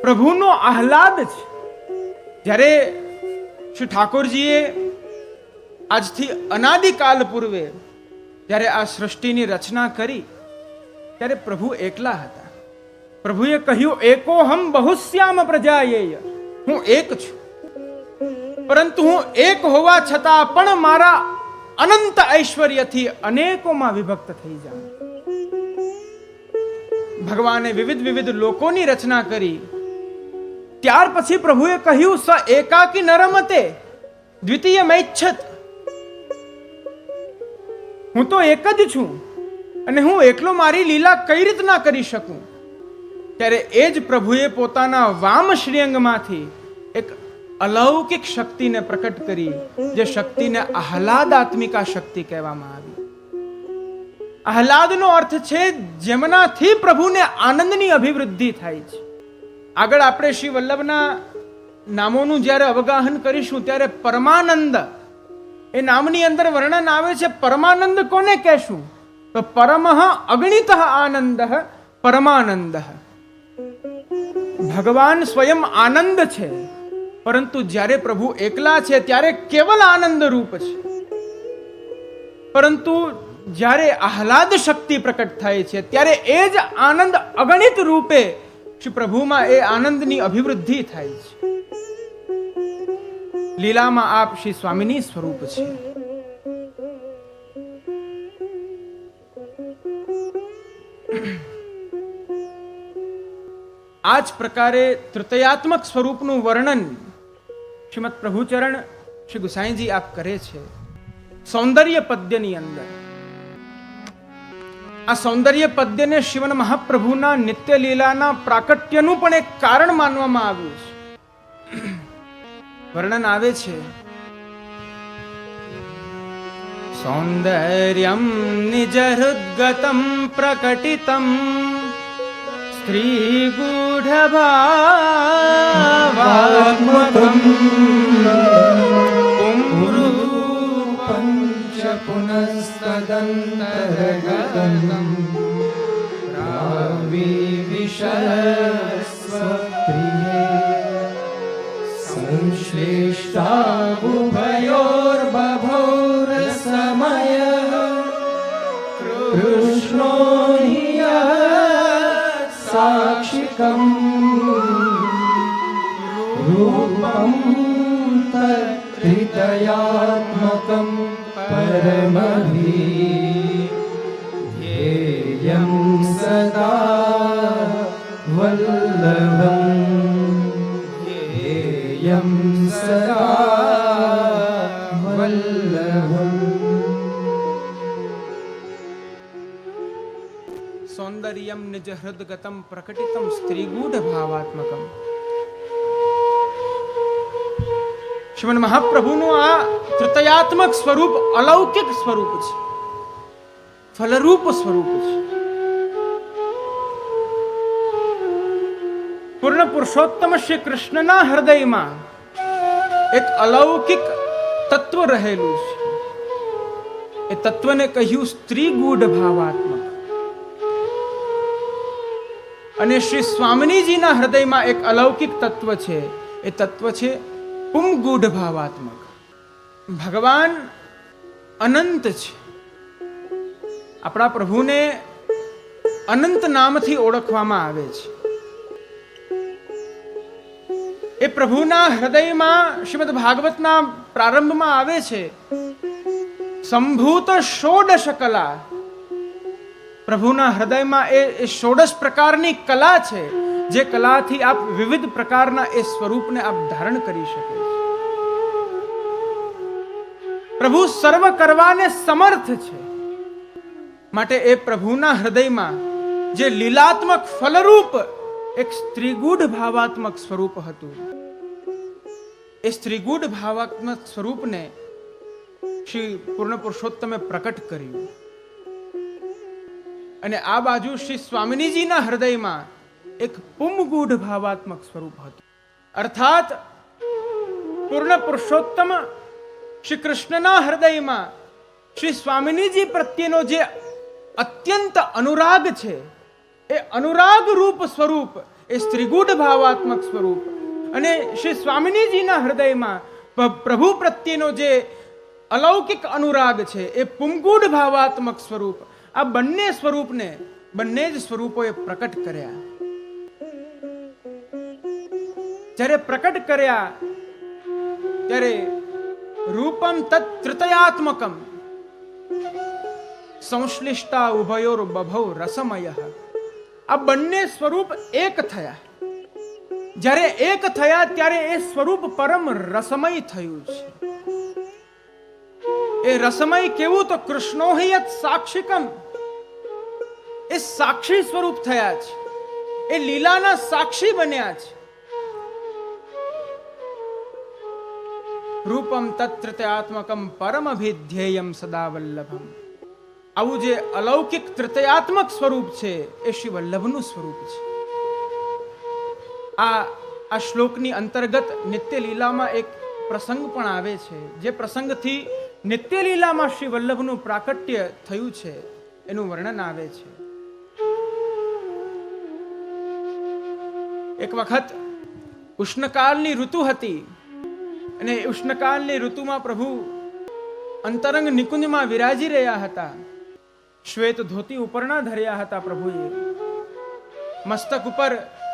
S1: પ્રભુનો આહલાદ છે. જ્યારે શ્રી ઠાકોરજીએ આજથી અનાદિકાલ પૂર્વે જ્યારે આ સૃષ્ટિની રચના કરી, ત્યારે પ્રભુ એકલા હતા. પ્રભુએ કહ્યું, એકોહમ બહુશ્યામ પ્રજાયેય, હું એક છું, પરંતુ હું એક હોવા છતાં પણ મારા અનંત ઐશ્વર્યથી અનેકોમાં વિભક્ત થઈ જાઉં. ભગવાને વિવિધ વિવિધ લોકોની રચના કરી. ત્યાર પછી પ્રભુએ કહ્યું, સ એકાકી નરમતે દ્વિતીય મૈચ્છત, હું તો એક જ છું અને હું એકલો મારી લીલા કઈ રીતના કરી શકું. ત્યારે એ જ પ્રભુએ પોતાના વામ શ્રીઅંગમાંથી એક અલૌકિક શક્તિને પ્રકટ કરી, જે શક્તિને આહલાદાત્મિકા શક્તિ કહેવામાં આવી. આહલાદનો અર્થ છે જેમનાથી પ્રભુને આનંદની અભિવૃદ્ધિ થાય છે. આગળ આપણે શ્રી વલ્લભના નામોનું જ્યારે અવગાહન કરીશું ત્યારે પરમાનંદ એ નામની અંદર વર્ણન આવે છે. પરમાનંદ કોને કહેશું? તો પરમઃ અગણિત આનંદ પરમાનંદ. ભગવાન સ્વયં આનંદ છે, પરંતુ જ્યારે પ્રભુ એકલા છે ત્યારે કેવલ આનંદ રૂપ છે. પરંતુ જ્યારે આહલાદ શક્તિ પ્રકટ થાય છે ત્યારે એ જ આનંદ અગણિત રૂપે શ્રી પ્રભુમાં એ આનંદની અભિવૃદ્ધિ થાય છે. લીલામાં આપ શ્રી સ્વામિની સ્વરૂપ છે. આ જ પ્રકારે તૃતીયાત્મક સ્વરૂપનું વર્ણન શ્રીમદ પ્રભુચરણ શ્રી ગુસાઈજી આપ કરે છે સૌંદર્ય પદ્યની અંદર. આ સૌંદર્ય પદ્યને શિવન મહાપ્રભુના નિત્ય લીલાના પ્રાકટ્યનું પણ એક કારણ માનવામાં આવ્યું છે. વર્ણન આવે છે, સૌંદર્યમ નિજ હૃદગતમ પ્રકટિતમ સ્ત્રી ગૂઢભાવાત્મકમ પુંરૂપં ચ પુનસ્તદંતરગતમ રાવિવિશસ્વપ્રિયે સંશ્લિષ્ટાભયોર્બભૌરસમયઃ કૃષ્ણો સાક્ષિકમ રૂપમ તત્રિતયાત્મકમ પરમભી ધ્યેયં સદા વલ્લભમ ધ્યેયં સદા વલ્લભમ. સૌંદર્યમ નિજ હૃદગતમ પ્રકટિતમ સ્ત્રીગૂઢ ભાવાત્મકમ. શ્રીમન મહાપ્રભુનું આ તૃતીયાત્મક સ્વરૂપ અલૌકિક સ્વરૂપ છે, ફલરૂપ સ્વરૂપ છે. પૂર્ણ પુરુષોત્તમ શ્રી કૃષ્ણના હૃદયમાં એક અલૌકિક તત્વ રહેલું છે. એ તત્વને કહ્યું સ્ત્રીગૂઢ ભાવાત્મક. અને શ્રી સ્વામિનીજીના હૃદયમાં એક અલૌકિક તત્વ છે. એ તત્વ છે પુંગૂઢ ભાવાત્મક. ભગવાન અનંત છે, આપણા પ્રભુને અનંત નામથી ઓળખવામાં આવે છે. એ પ્રભુના હૃદયમાં શ્રીમદ ભાગવતના પ્રારંભમાં આવે છે, સંભૂત ષોડશ કલા. પ્રભુના હૃદયમાં એ ષોડશ પ્રકારની કલા છે, જે કલાથી આપ વિવિધ પ્રકારના એ સ્વરૂપને આપ ધારણ કરી શકે. પ્રભુ સર્વ કરવાને સમર્થ છે. માટે એ પ્રભુના હૃદયમાં જે લીલાત્મક ફલરૂપ એક સ્ત્રીગુઢ ભાવાત્મક સ્વરૂપ હતું, એ સ્ત્રીગુઢ ભાવાત્મક સ્વરૂપને શ્રી પૂર્ણ પુરુષોત્તમે પ્રકટ કર્યું. અને આ બાજુ શ્રી સ્વામિનીજીના હૃદયમાં એક પુમગુઢ ભાવાત્મક સ્વરૂપ હતું. અર્થાત પૂર્ણ પુરુષોત્તમ શ્રી કૃષ્ણના હૃદયમાં શ્રી સ્વામિનીજી પ્રત્યેનો જે અત્યંત અનુરાગ છે, એ અનુરાગ રૂપ સ્વરૂપ, એ સ્ત્રીગુઢ ભાવાત્મક સ્વરૂપ, અને શ્રી સ્વામિનીજીના હૃદયમાં પ્રભુ પ્રત્યેનો જે અલૌકિક અનુરાગ છે, એ પુમગુઢ ભાવાત્મક સ્વરૂપ, આ બંને સ્વરૂપને બંને જ સ્વરૂપોએ પ્રકટ કર્યા. જ્યારે પ્રકટ કર્યા ત્યારે રૂપમ તત્ તૃતયાત્મકમ સંશ્લિષ્ટા ઉભયોર બભૌ રસમય. આ બંને સ્વરૂપ એક થયા. જ્યારે એક થયા ત્યારે એ સ્વરૂપ પરમ રસમય થયું છે. એ રસમય કેવું? તો કૃષ્ણો હિ યત સાક્ષિકમ, એ સાક્ષી સ્વરૂપ થયા છે, એ લીલાના સાક્ષી બન્યા છે. રૂપમ તત્ત્રતયાત્મકમ પરમભિધ્યેયમ સદા વલ્લભમ. આવું જે અલૌકિક તૃતયાત્મક સ્વરૂપ છે, એ શ્રી વલ્લભનું સ્વરૂપ છે. આ શ્લોકની અંતર્ગત નિત્ય લીલામાં એક પ્રસંગ પણ આવે છે, જે પ્રસંગથી નિત્ય લીલામાં શ્રી વલ્લભનું પ્રાકટ્ય થયું છે એનું વર્ણન આવે છે. એક વખત ઉષ્ણકાળની ઋતુ હતી, અને ઉષ્ણકાળની ઋતુમાં પ્રભુ અંતરંગ નિકુંજમાં વિરાજી રહ્યા હતા. શ્વેત ધોતી ઉપરના ધર્યા હતા પ્રભુએ. મસ્તક ઉપર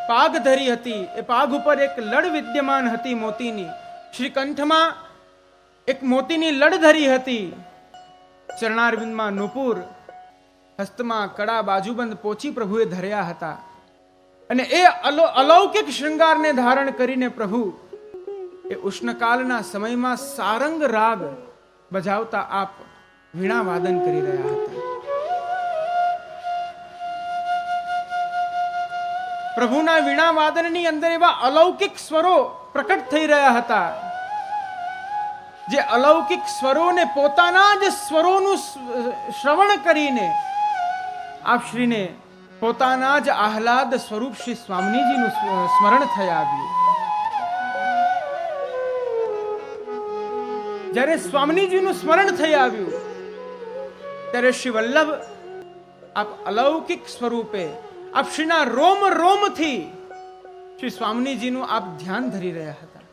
S1: પાગ ધરી હતી. એ પાગ ઉપર એક લડ વિદ્યમાન હતી મોતીની. શ્રી કંઠમાં એક મોતીની લડ ધરી હતી. ચરણારવિંદમાં નુપુર, હસ્તમાં કડા, બાજુબંધ પોચી પ્રભુએ ધર્યા હતા. અને એ અલૌકિક શૃંગારને ધારણ કરીને પ્રભુ એ ઉષ્ણકાલના સમયમાં સારંગ રાગ બજાવતા આપ વીણા વાદન કરી રહ્યા હતા. પ્રભુના વીણા વાદનની અંદર એવા અલૌકિક સ્વરો પ્રકટ થઈ રહ્યા હતા, જે અલૌકિક સ્વરોને પોતાના જ સ્વરોનું શ્રવણ કરીને આપ શ્રીને પોતાના જ આહલાદ સ્વરૂપ શ્રી સ્વામિનીજીનું સ્મરણ થયા આવ્યું. જ્યારે સ્વામિનીજીનું સ્મરણ થઈ આવ્યું ત્યારે શ્રી વલ્લભ આપ અલૌકિક સ્વરૂપે આપ શ્રીના રોમ રોમથી શ્રી સ્વામિનીજીનું આપ ધ્યાન ધરી રહ્યા હતા.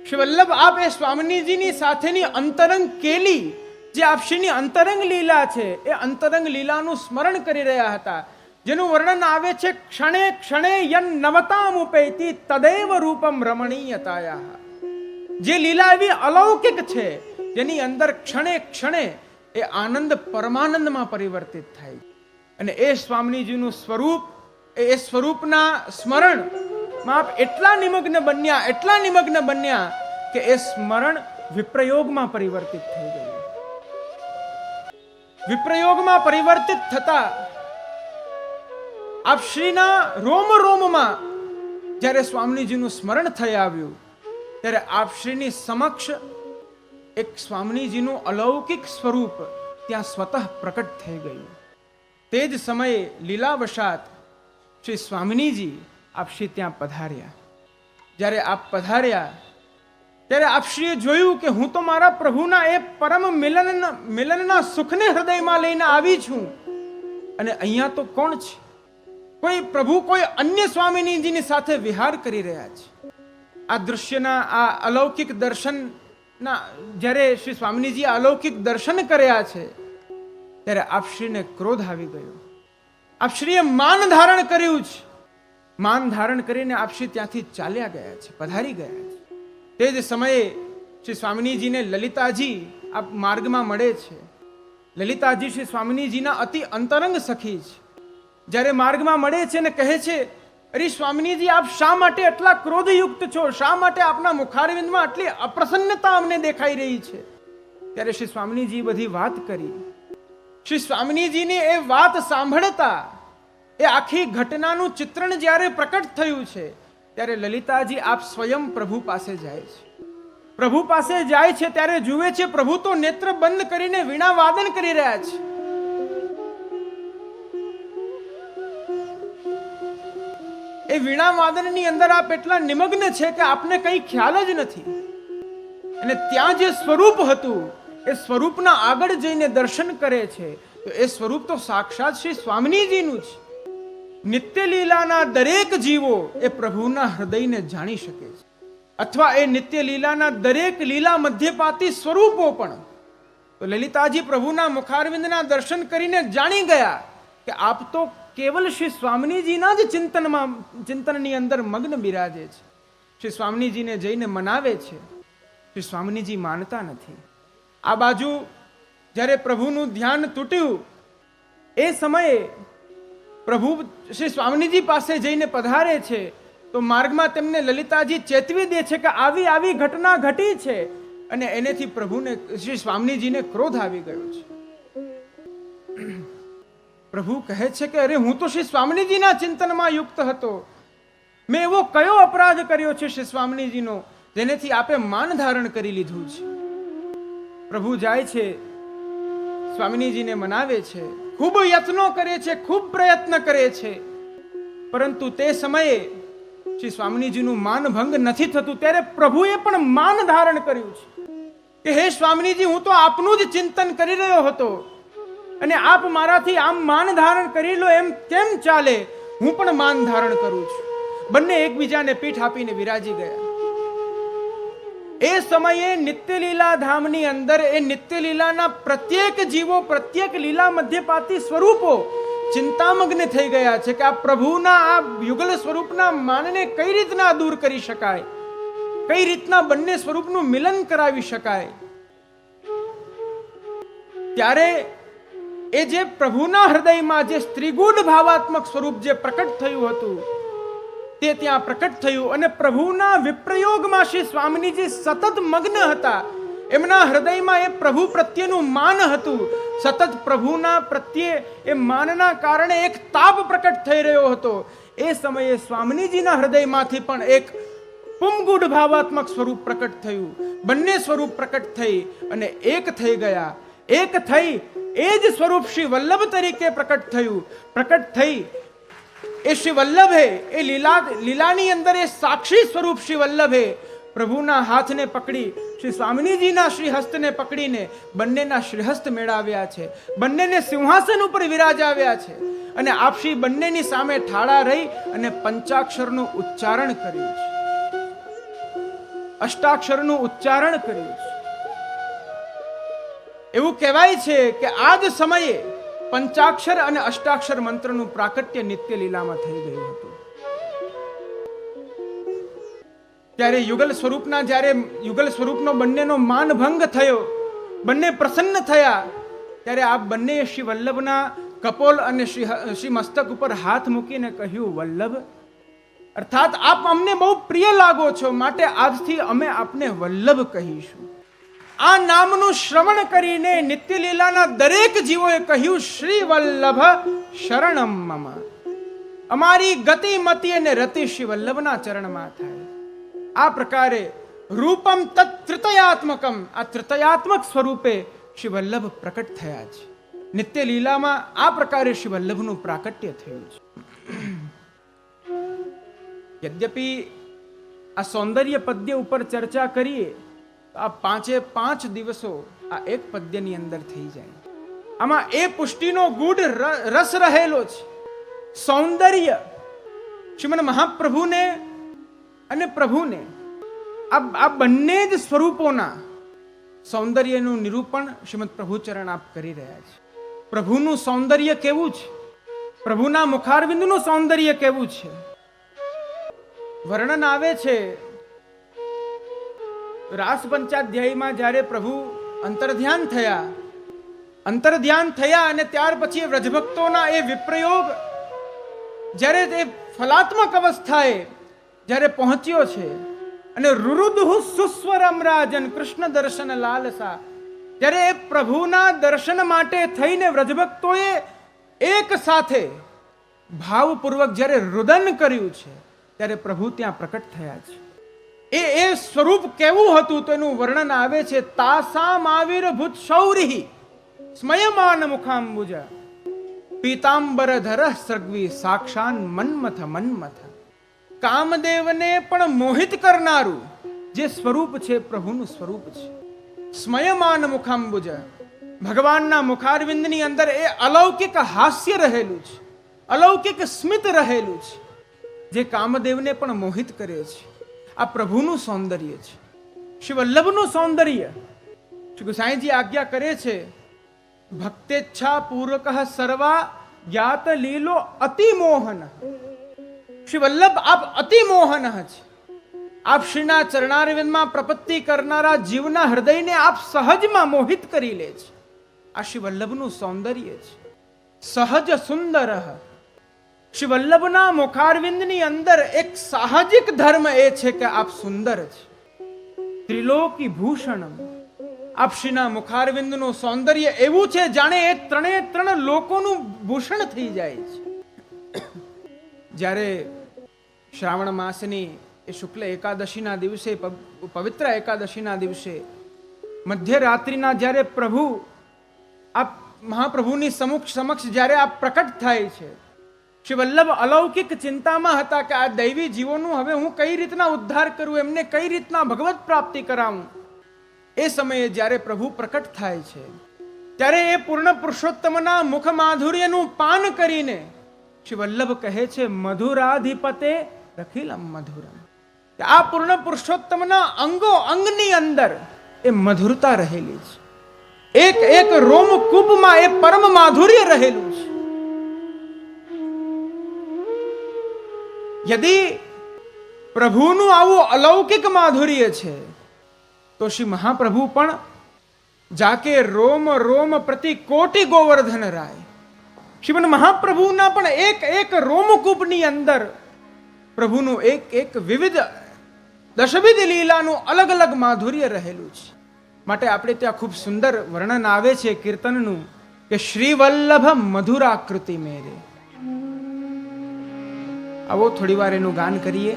S1: શ્રી વલ્લભ આપ એ સ્વામિનીજીની સાથેની અંતરંગ કેલી, જે આપ શ્રીની અંતરંગ લીલા છે, એ અંતરંગ લીલાનું સ્મરણ કરી રહ્યા હતા, જેનું વર્ણન આવે છે ક્ષણે ક્ષણે યન નવતામ ઉપૈતિ તદેવ રૂપમ રમણીયતાયા. જે લીલા એવી અલૌકિક છે, જેની અંદર ક્ષણે ક્ષણે એ આનંદ પરમાનંદમાં પરિવર્તિત થાય. અને એ સ્વામિનીજીનું સ્વરૂપ, એ સ્વરૂપના સ્મરણમાં આપ એટલા નિમગ્ન બન્યા કે એ સ્મરણ વિપ્રયોગમાં પરિવર્તિત થઈ ગયું. વિપ્રયોગમાં પરિવર્તિત થતા આપ શ્રીના રોમ રોમમાં જ્યારે સ્વામિનીજીનું સ્મરણ થઈ આવ્યું ત્યારે આપ શ્રીની સમક્ષ એક સ્વામિનીજીનું અલૌકિક સ્વરૂપ ત્યાં સ્વતઃ પ્રકટ થઈ ગયું. તે જ સમયે લીલાવશાત શ્રી સ્વામિનીજી આપ શ્રી ત્યાં પધાર્યા. જ્યારે આપ પધાર્યા ત્યારે આપ શ્રીએ જોયું કે હું તો મારા પ્રભુના એ પરમ મિલનના સુખને હૃદયમાં લઈને આવી છું, અને અહીંયા તો કોણ છે? કોઈ પ્રભુ કોઈ અન્ય સ્વામિનીજીની સાથે વિહાર કરી રહ્યા છે. આ દૃશ્યના આ અલૌકિક દર્શનના જ્યારે શ્રી સ્વામિનીજી અલૌકિક દર્શન કર્યા છે ત્યારે આપશ્રીને ક્રોધ આવી ગયો. આપશ્રીએ માન ધારણ કર્યું છે. માન ધારણ કરીને આપશ્રી ત્યાંથી ચાલ્યા ગયા છે, પધારી ગયા છે. તે જ સમયે શ્રી સ્વામિનીજીને લલિતાજી આ માર્ગમાં મળે છે. લલિતાજી શ્રી સ્વામિનીજીના અતિ અંતરંગ સખી છે. જ્યારે માર્ગમાં મળે છે ને કહે છે, અરે સ્વામિનીજી, આપ શા માટે એટલા ક્રોધયુક્ત છો? શા માટે આપના મુખારવિંદમાં આટલી અપ્રસન્નતા અમને દેખાઈ રહી છે? ત્યારે શ્રી સ્વામિનીજી બધી વાત કરી. શ્રી સ્વામિનીજીની એ વાત સાંભળતા એ આખી ઘટનાનું ચિત્રણ જ્યારે પ્રકટ થયું છે, ત્યારે લલિતાજી આપ સ્વયં પ્રભુ પાસે જાય છે. પ્રભુ પાસે જાય છે ત્યારે જુએ છે પ્રભુ તો નેત્ર બંધ કરીને વીણા વાદન કરી રહ્યા છે. એ વીણા વાદનની અંદર આપ એટલા નિમગ્ન છે કે આપને કંઈ ખ્યાલ જ નથી. અને ત્યાં જે સ્વરૂપ હતું એ સ્વરૂપના આગળ જઈને દર્શન કરે છે તો એ સ્વરૂપ તો સાક્ષાત શ્રી સ્વામિનીજીનું છે. નિત્ય લીલાના દરેક જીવો એ પ્રભુના હૃદયને જાણી શકે છે, અથવા એ નિત્ય લીલાના દરેક લીલા મધ્યપાતી સ્વરૂપો પણ. તો લલિતાજી પ્રભુના મુખારવિંદના દર્શન કરીને જાણી ગયા કે આપ તો કેવલ શ્રી સ્વામિનીજીના જ ચિંતનની અંદર મગ્ન બિરાજે છે. શ્રી સ્વામિનીજીને જઈને મનાવે છે. શ્રી સ્વામિનીજી માનતા નથી. આ બાજુ જ્યારે પ્રભુનું ધ્યાન તૂટ્યું એ સમયે પ્રભુ શ્રી સ્વામિનીજી પાસે જઈને પધારે છે તો માર્ગમાં તેમને લલિતાજી ચેતવી દે છે કે આવી આવી ઘટના ઘટી છે. અને એનેથી પ્રભુને શ્રી સ્વામિનીજીને ક્રોધ આવી ગયો છે. પ્રભુ કહે છે કે અરે હું તો શ્રી સ્વામિનીજીના ચિંતનમાં યુક્ત હતો. મેં એવો કયો અપરાધ કર્યો છે શ્રી સ્વામિનીજીનો જેનેથી આપે માન ધારણ કરી લીધું છે? પ્રભુ જાય છે, સ્વામિનીજીને મનાવે છે, ખૂબ યત્નો કરે છે, ખૂબ પ્રયત્ન કરે છે, પરંતુ તે સમયે શ્રી સ્વામિનીજીનું માન ભંગ નથી થતું. ત્યારે પ્રભુએ પણ માન ધારણ કર્યું છે કે હે સ્વામિનીજી, હું તો આપનું જ ચિંતન કરી રહ્યો હતો અને આપ મારાથી આમ માન ધારણ કરી લો એમ કેમ ચાલે? હું પણ માન ધારણ કરું છું. બંને એકબીજાને પીઠ આપીને વિરાજી ગયા. એ સમયે નિત્યલીલા ધામની અંદર એ નિત્યલીલાના પ્રત્યેક જીવો, પ્રત્યેક લીલા મધ્યપાતી સ્વરૂપો ચિંતામગ્ન થઈ ગયા છે કે આ પ્રભુના આ યુગલ સ્વરૂપના માનને કઈ રીતના દૂર કરી શકાય, કઈ રીતના બંને સ્વરૂપનું મિલન કરાવી શકાય. ત્યારે એ જે પ્રભુના હૃદયમાં જે સ્ત્રીગુણ ભાવાત્મક સ્વરૂપ જે પ્રકટ થયું હતું તે ત્યાં પ્રકટ થયું અને પ્રભુના વિપ્રયોગમાં શ્રી સ્વામિનીજી સતત મગ્ન હતા. એમના હૃદયમાં એ પ્રભુ પ્રત્યેનું માન હતું. સતત પ્રભુના પ્રત્યે એ માનના કારણે એક તાપ પ્રકટ થઈ રહ્યો હતો. એ સમયે સ્વામિનીજીના હૃદયમાંથી પણ એક પુમગુઢ ભાવાત્મક સ્વરૂપ પ્રકટ થયું. બંને સ્વરૂપ પ્રકટ થઈ અને એક થઈ ગયા. એક થઈ એ જ સ્વરૂપ શ્રી વલ્લભ તરીકે પ્રકટ થયું. પ્રકટ થઈ એ શ્રી વલ્લભે એ લીલાની અંદર એ સાક્ષી સ્વરૂપ શ્રી વલ્લભે પ્રભુના હાથને પકડી, શ્રી સ્વામિનીજીના શ્રી હસ્તને પકડીને બંનેના શ્રીહસ્ત મેળવ્યા છે. બંનેને સિંહાસન ઉપર વિરાજાવ્યા છે અને આપશ્રી બંનેની સામે ઠાળા રહી અને પંચાક્ષરનું ઉચ્ચારણ કર્યું છે, અષ્ટાક્ષરનું ઉચ્ચારણ કર્યું છે. એવું કહેવાય છે કે આ જ સમયે પંચાક્ષર અને અષ્ટાક્ષર મંત્રનું પ્રાકટ્ય નિત્ય લીલામાં થઈ ગયું હતું. ત્યારે યુગલ સ્વરૂપનો બંનેનો માન ભંગ થયો, બંને પ્રસન્ન થયા. ત્યારે આ બંને શ્રી વલ્લભના કપોલ અને શ્રી મસ્તક ઉપર હાથ મૂકીને કહ્યું, વલ્લભ, અર્થાત આપ અમને બહુ પ્રિય લાગો છો, માટે આજથી અમે આપને વલ્લભ કહીશું. આ નામનું શ્રવણ કરીને નિત્ય લીલાના દરેક જીવોએ કહ્યું, શ્રી વલ્લભ શરણમ મમ. અમારી ગતિ મતિ અને રતિ શ્રી વલ્લભના ચરણમાં થાય. આ પ્રકારે રૂપમ તત્ તૃતયાત્મકમ, આ તૃતયાત્મક સ્વરૂપે શ્રી વલ્લભ પ્રકટ થયા છે. નિત્ય લીલામાં આ પ્રકારે શ્રી વલ્લભનું પ્રાકટ્ય થયું છે. યદ્યપિ આ સૌંદર્ય પદ્ય ઉપર ચર્ચા કરીએ આ 5 દિવસો આ એક પદ્યની અંદર થઈ જાય. આમાં એ પુષ્ટિનો ગૂઢ રસ રહેલો છે. સૌંદર્ય શ્રીમદ મહાપ્રભુને અને પ્રભુને આ બંને જ સ્વરૂપોના સૌંદર્યનું નિરૂપણ શ્રીમદ પ્રભુચરણ આપ કરી રહ્યા છે. પ્રભુનું સૌંદર્ય કેવું છે, પ્રભુના મુખારવિંદનું સૌંદર્ય કેવું છે. વર્ણન આવે છે રાસ પંચાધ્યાયમાં, જ્યારે પ્રભુ અંતર્ધ્યાન થયા અને ત્યાર પછી વ્રજભક્તોના એ વિપ્રયોગ જ્યારે તે ફલાત્મક અવસ્થાએ જ્યારે પહોંચ્યો છે અને રુરુદહુ સુસ્વરમ રાજન કૃષ્ણ દર્શન લાલસા, જ્યારે એ પ્રભુના દર્શન માટે થઈને વ્રજભક્તોએ એક સાથે ભાવપૂર્વક જ્યારે રુદન કર્યું છે, ત્યારે પ્રભુ ત્યાં પ્રકટ થયા છે. એ સ્વરૂપ કેવું હતું તો એનું વર્ણન આવે છે. તાસામ આવિર્ભૂત શૌરિ સ્મયમાન મુખાંબુજ પીતાંબરધર સર્ગવી સાક્ષાન મન્મથ. કામદેવને પણ મોહિત કરનારું જે સ્વરૂપ છે પ્રભુનું સ્વરૂપ છે. સ્મયમાન મુખાંબુજ, ભગવાનના મુખારવિંદની અંદર એ અલૌકિક હાસ્ય રહેલું છે, અલૌકિક સ્મિત રહેલું છે, જે કામદેવને પણ મોહિત કરે છે. આ પ્રભુનું સૌંદર્ય છે, શ્રી વલ્લભનું સૌંદર્ય. શ્રી ગુસાઈજી આજ્ઞા કરે છે, ભક્તેચ્છા પૂર્વક સર્વા જ્ઞાત લીલો અતિમોહન. શ્રી વલ્લભ આપ અતિમોહન છે. આપ શ્રીના ચરણારવિંદમાં પ્રપત્તિ કરનારા જીવના હૃદયને આપ સહજમાં મોહિત કરી લે છે. આ શ્રી વલ્લભનું સૌંદર્ય છે. સહજ સુંદર. શ્રી વલ્લભના મુખારવિંદની અંદર એક સાહજિક ધર્મ એ છે કે આપ સુંદર છે. ત્રિલોકી ભૂષણમ. આપ શ્રીના મુખારવિંદનું સૌંદર્ય એવું છે જાણે એ ત્રણ લોકોનું ભૂષણ થઈ જાય છે. જ્યારે શ્રાવણ માસની એ શુક્લ એકાદશીના દિવસે, પવિત્ર એકાદશીના દિવસે મધ્યરાત્રિના જ્યારે પ્રભુ આપ મહાપ્રભુની સમક્ષ જ્યારે આપ પ્રકટ થાય છે, શ્રી વલ્લભ અલૌકિક ચિંતામાં હતા કે આ દૈવી જીવોનું હવે હું કઈ રીતના ઉદ્ધાર કરું, એમને કઈ રીતના ભગવત પ્રાપ્તિ કરાવું. એ સમયે જ્યારે પ્રભુ પ્રકટ થાય છે, ત્યારે એ પૂર્ણ પુરુષોત્તમના મુખ માધુર્યનું પાન કરીને શ્રી વલ્લભ કહે છે, મધુરાધિપતે રખિલમ મધુરમ. આ પૂર્ણ પુરુષોત્તમના અંગો અંગની અંદર એ મધુરતા રહેલી છે. એક રોમકૂપમાં એ પરમ માધુર્ય રહેલું છે. યદિ પ્રભુનું આવું અલૌકિક માધુર્ય છે તો શ્રી મહાપ્રભુ પણ જાકે રોમ રોમ પ્રતિ કોટી ગોવર્ધન રાય. શ્રીમદ મહાપ્રભુના પણ એક રોમકૂપની અંદર પ્રભુનું એક વિવિધ દશવિધ લીલાનું અલગ અલગ માધુર્ય રહેલું છે. માટે આપણે ત્યાં ખૂબ સુંદર વર્ણન આવે છે કીર્તનનું કે શ્રી વલ્લભ મધુરાકૃતિ મેરે. આવો થોડી વાર એનું ગાન કરીએ.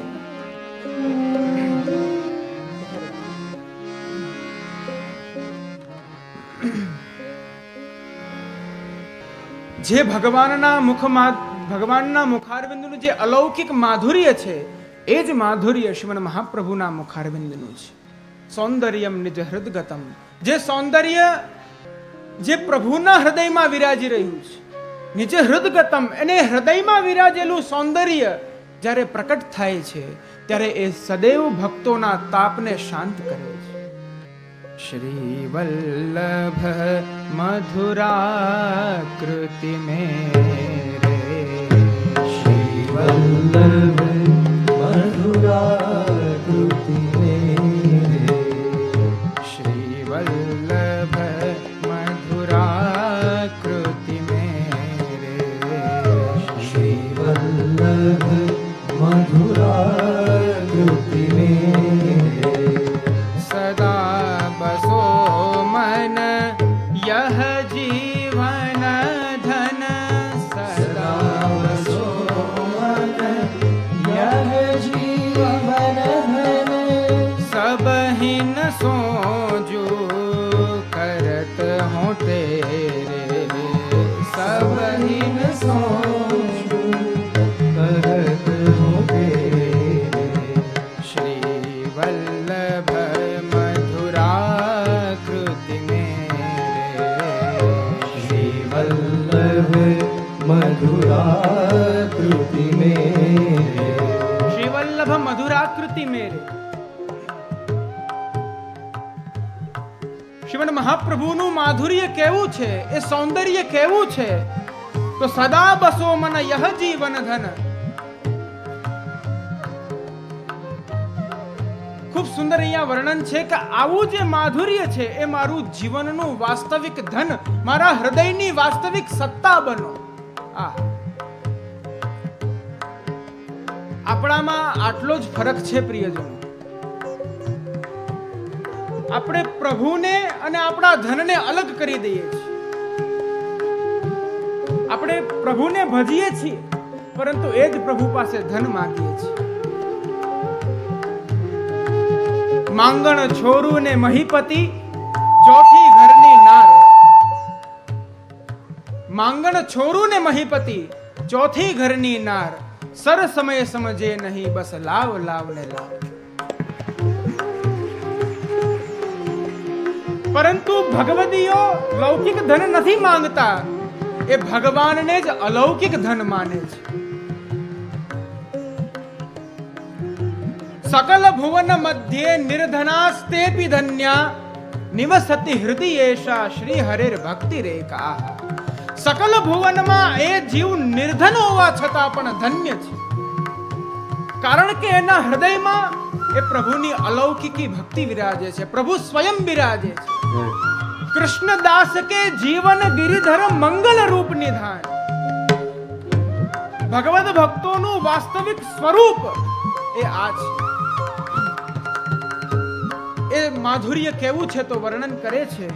S1: જે ભગવાનના મુખારવિંદનું જે અલૌકિક માધુર્ય છે, એ જ માધુર્ય શ્રીમદ મહાપ્રભુના મુખારવિંદનું છે. સૌંદર્યમ નિજ હૃદગતમ. જે સૌંદર્ય જે પ્રભુના હૃદયમાં વિરાજી રહ્યું છે, નિજ હૃદગતમ, એને હૃદયમાં વિરાજેલું સૌંદર્ય જ્યારે પ્રકટ થાય છે, ત્યારે એ સદૈવ ભક્તોના તાપને શાંત કરે છે. શ્રી વલ્લભ મધુરાકૃતિ મેરે,
S2: શ્રી વલ્લભ મધુરાકૃતિ મેરે,
S1: શ્રી વલ્લભ મધુરાકૃતિ મેરે,
S2: શ્રી વલ્લભ મધુરાકૃતિ મેરે,
S1: સદા બસો મન યહ જીવન ધન, સદા
S2: બસો મન યહ જીવન ધન,
S1: सबहिन सोजू करत हो तेरे, सबहिन
S2: सोजू करत हो तेरे,
S1: श्री वल्लभ मधुराकृति मेरे,
S2: श्री वल्लभ मधुराकृति मेरे,
S1: श्री वल्लभ मधुराकृति मेरे. શ્રીમદ મહાપ્રભુનું માધુર્ય કેવું છે, એ સૌંદર્ય કેવું છે, તો સદા બસો મન યહ જીવન ધન. ખૂબ સુંદર અહીંયા વર્ણન છે કે આવું જે માધુર્ય છે એ મારું જીવનનું વાસ્તવિક ધન, મારા હૃદયની વાસ્તવિક સત્તા બનો. આપણામાં આટલો જ ફરક છે પ્રિયજનો. આપણે પ્રભુને અને આપણા ધનને અલગ કરી દઈએ છીએ. આપણે પ્રભુને ભજીએ છીએ, પરંતુ એ જ પ્રભુ પાસે ધન માંગીએ છીએ. માંગણ છોરું ને મહીપતિ, ચોથી ઘરની નાર. માંગણ છોરું ને મહીપતિ, ચોથી ઘરની નાર. સર સમય સમજે નહીં, બસ લાવ લાવ ને લાવ. પરંતુ ભગવદીઓ લૌકિક ધન નથી માંગતા, એ ભગવાનને જ અલૌકિક ધન માને છે. સકલ ભુવન મધ્યે નિર્ધનાસ્તેપી ધન્યા, નિવસતિ હૃદયેશા શ્રી હરેર ભક્તિ રેખા. સકલ ભુવનમાં એ જીવ નિર્ધન હોવા છતાં પણ ધન્ય છે, કારણ કે એના હૃદયમાં એ પ્રભુની અલૌકિકી ભક્તિ વિરાજે છે. પ્રભુ સ્વયં બિરાજે છે. કૃષ્ણદાસ કે જીવન ગિરિધર મંગલ રૂપ નિધાન. ભગવદ ભક્તોનું વાસ્તવિક સ્વરૂપ એ આ છે. એ માધુર્ય કેવું છે તો વર્ણન કરે છે.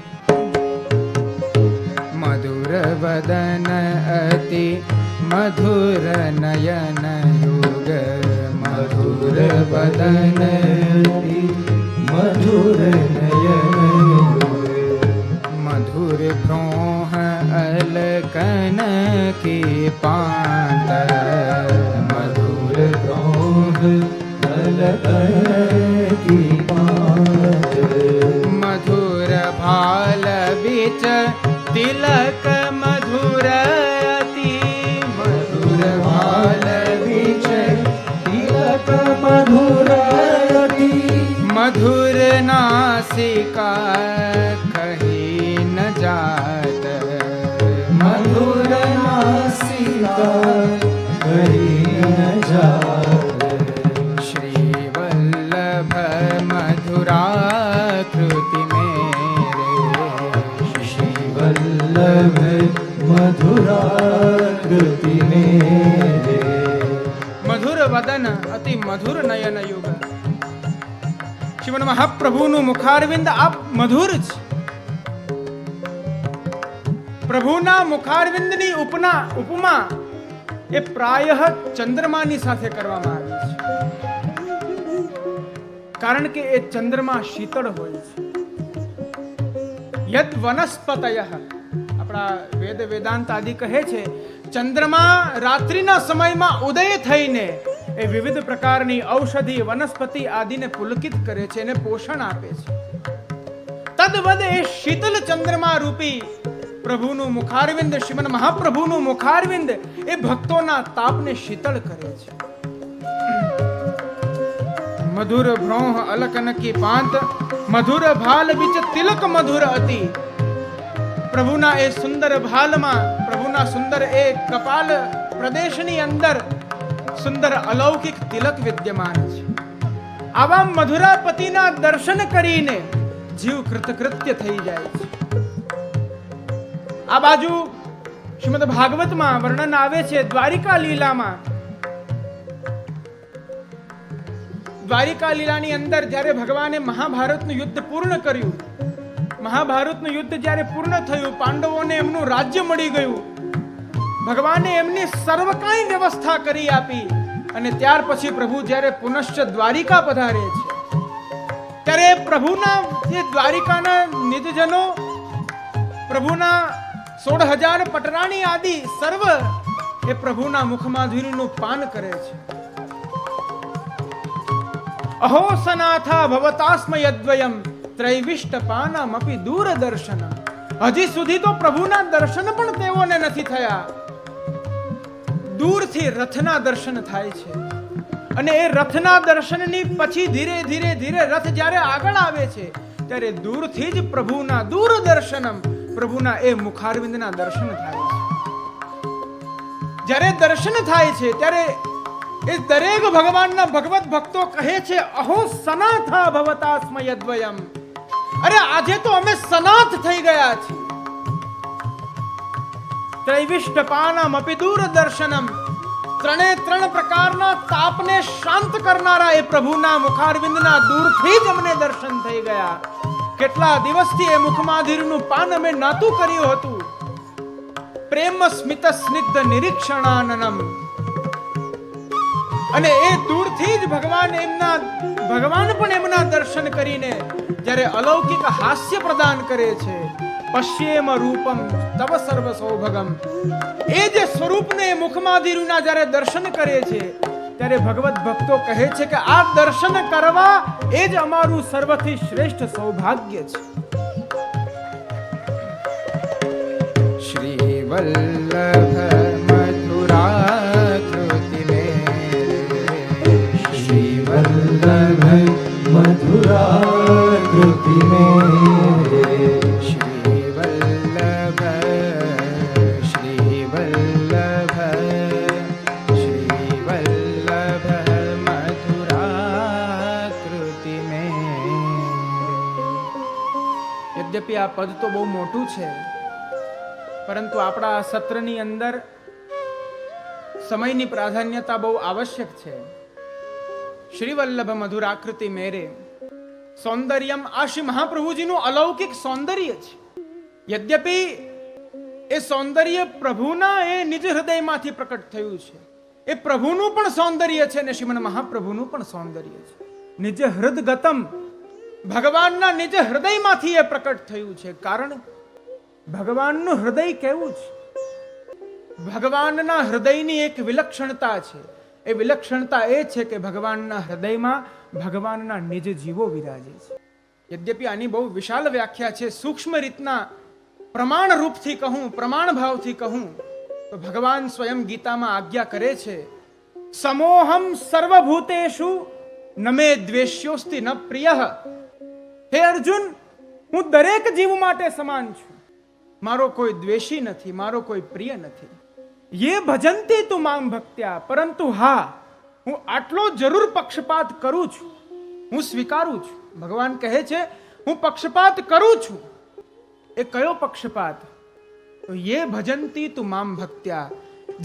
S1: મધુર વદન અતિ મધુર નયન યુગ. મધુર વદન અતિ મધુર નયન. મધુર પ્રોહ અલકન કી પાંત. મધુર પ્રોહ અલકન કી પાંત. મધુર ભાલ બીચ તિલક મધુર અતિ. મધુર ભાલ બીચ તિલક મધુર અતિ. મધુર નાસિકા કહી ન જાત. મધુર નાસિકા કહી ન જાત. શ્રી વલ્લભ મધુરાકૃતિ મેરે. શ્રી વલ્લભ મધુરાકૃતિ મેરે. મધુર વદન અતિ મધુર નયન યુગ. શ્રીમદ મહાપ્રભુનું મુખારવિંદ આપ મધુર છે. પ્રભુના મુખારવિંદની ઉપમા એ પ્રાયઃ ચંદ્રમાની સાથે કરવામાં આવી છે, કારણ કે એ ચંદ્રમા શીતળ હોય છે. યદ વનસ્પતયઃ, આપણા વેદાંત આદિ કહે છે, ચંદ્રમા રાત્રિના સમયમાં ઉદય થઈને એ વિવિધ પ્રકારની ઔષધિ વનસ્પતિ આદિને પુલકિત કરે છે, એને પોષણ આપે છે. તદવદ એ શીતલ ચંદ્રમા રૂપી પ્રભુનું મુખારવિંદ, શ્રીમદ મહાપ્રભુનું મુખારવિંદ એ ભક્તોના તાપને શીતળ કરે છે. મધુર ભ્રોહ અલકન કી પાંત. મધુર ભાલ બીચ તિલક મધુર અતિ. પ્રભુના એ સુંદર ભાલમાં, પ્રભુના સુંદર એ કપાલ પ્રદેશની અંદર સુંદર અલૌકિક તિલક વિદ્યમાન છે. આવા મધુરાપતિના દર્શન કરીને જીવ કૃતકૃત્ય થઈ જાય છે. આ બાજુ શ્રીમદ ભાગવતમાં વર્ણન આવે છે, દ્વારિકા લીલામાં. દ્વારિકા લીલાની અંદર જ્યારે ભગવાને મહાભારતનું યુદ્ધ પૂર્ણ કર્યું, મહાભારતનું યુદ્ધ જ્યારે પૂર્ણ થયું, પાંડવોને એમનું રાજ્ય મળી ગયું, ભગવાને એમની સર્વ કાંઈ વ્યવસ્થા કરી આપી, અને ત્યાર પછી પ્રભુ જ્યારે પુનશ્ચ દ્વારિકા પધારે છે, ત્યારે પ્રભુના જે દ્વારિકાના નિજજનો, પ્રભુના 16,000 પટરાણી આદિ સર્વ એ પ્રભુના મુખમાધુરીનું પાન કરે છે. અહો સનાથા ભવતાસ્મયદ્વયમ ત્રૈવિષ્ટ પાનમપી દૂરદર્શન. હજી સુધી તો પ્રભુના દર્શન પણ તેઓને નથી થયા. દૂરથી રથના દર્શન થાય છે, અને એ રથના દર્શનની પછી ધીરે ધીરે ધીરે રથ જ્યારે આગળ આવે છે ત્યારે દૂરથી જ પ્રભુના દૂરદર્શનમ, પ્રભુના એ મુખારવિંદના દર્શન થાય છે. જ્યારે દર્શન થાય છે ત્યારે એ દરેક ભગવાનના ભગવત ભક્તો કહે છે, અહો સનાથા ભવતા સ્મ યદ્વયમ. અરે આજે તો અમે સનાથ થઈ ગયા છીએ. ત્રૈવિષ્ટપાનમ અપી દૂરદર્શનમ, ત્રણે ત્રણ પ્રકારના તાપને શાંત કરનારા એ પ્રભુના મુખારવિંદના દૂરથી જ અમને દર્શન થઈ ગયા. કેટલા દિવસથી એ મુખમાધુર્યનું પાન અમે નાતું કર્યું હતું. પ્રેમ સ્મિત સ્નિગ્ધ નિરીક્ષણાનનમ. અને એ દૂરથી જ ભગવાન પણ એમના દર્શન કરીને જ્યારે અલૌકિક હાસ્ય પ્રદાન કરે છે. પશ્યેમ રૂપમ તવ સર્વ સૌભગમ. એ જે સ્વરૂપને મુખમાધુર્યના જ્યારે દર્શન કરે છે ત્યારે ભગવત ભક્તો કહે છે કે આ દર્શન કરવા એ જ અમારું સર્વથી શ્રેષ્ઠ સૌભાગ્ય છે. શ્રી વલ્લભ મથુરાકૃતિ મેરે,
S2: શ્રી વલ્લભ મથુરાકૃતિ મેરે,
S1: શ્રી વલ્લભ મથુરાકૃતિ મેરે. યદ્યપિ આ પદ તો બહુ મોટું છે, પરંતુ આપણા સત્રની અંદર સમયની પ્રાધાન્યતા બહુ આવશ્યક છે. શ્રી વલ્લભ મધુરાકૃતિ મેરે, સૌંદર્યમ આ શ્રી મહાપ્રભુજીનું અલૌકિક સૌંદર્ય છે. યદ્યપિ એ સૌંદર્ય પ્રભુના એ નિજ હૃદયમાંથી પ્રકટ થયું છે. એ પ્રભુનું પણ સૌંદર્ય છે અને શ્રીમદ મહાપ્રભુનું પણ સૌંદર્ય છે. નિજ હૃદગતમ, ભગવાનના નિજ હૃદયમાંથી એ પ્રકટ થયું છે. કારણ ભગવાનનું હૃદય કેવું છે? ભગવાનના હૃદયની એક વિલક્ષણતા છે. એ વિલક્ષણતા એ છે કે ભગવાનના હૃદયમાં ભગવાનના નિજ જીવો વિરાજે છે. યદ્યપિ આની બહુ વિશાળ વ્યાખ્યા છે. સૂક્ષ્મ રીતના પ્રમાણ રૂપથી કહું, પ્રમાણ ભાવથી કહું તો ભગવાન સ્વયં ગીતામાં આજ્ઞા કરે છે, સમોહમ સર્વભૂતેષુ ન મે દ્વેષ્યોસ્તિ ન પ્રિયઃ. હે અર્જુન, હું દરેક જીવ માટે સમાન છું. મારો કોઈ દ્વેષી નથી, મારો કોઈ પ્રિય નથી. યે ભજંતી તુ મામ ભક્ત્યા, પરંતુ હા, હું આટલો જરૂર પક્ષપાત કરું છું, હું સ્વીકારું છું. ભગવાન કહે છે હું પક્ષપાત કરું છું. એ કયો પક્ષપાત? તો યે ભજંતી તુ મામ ભક્ત્યા,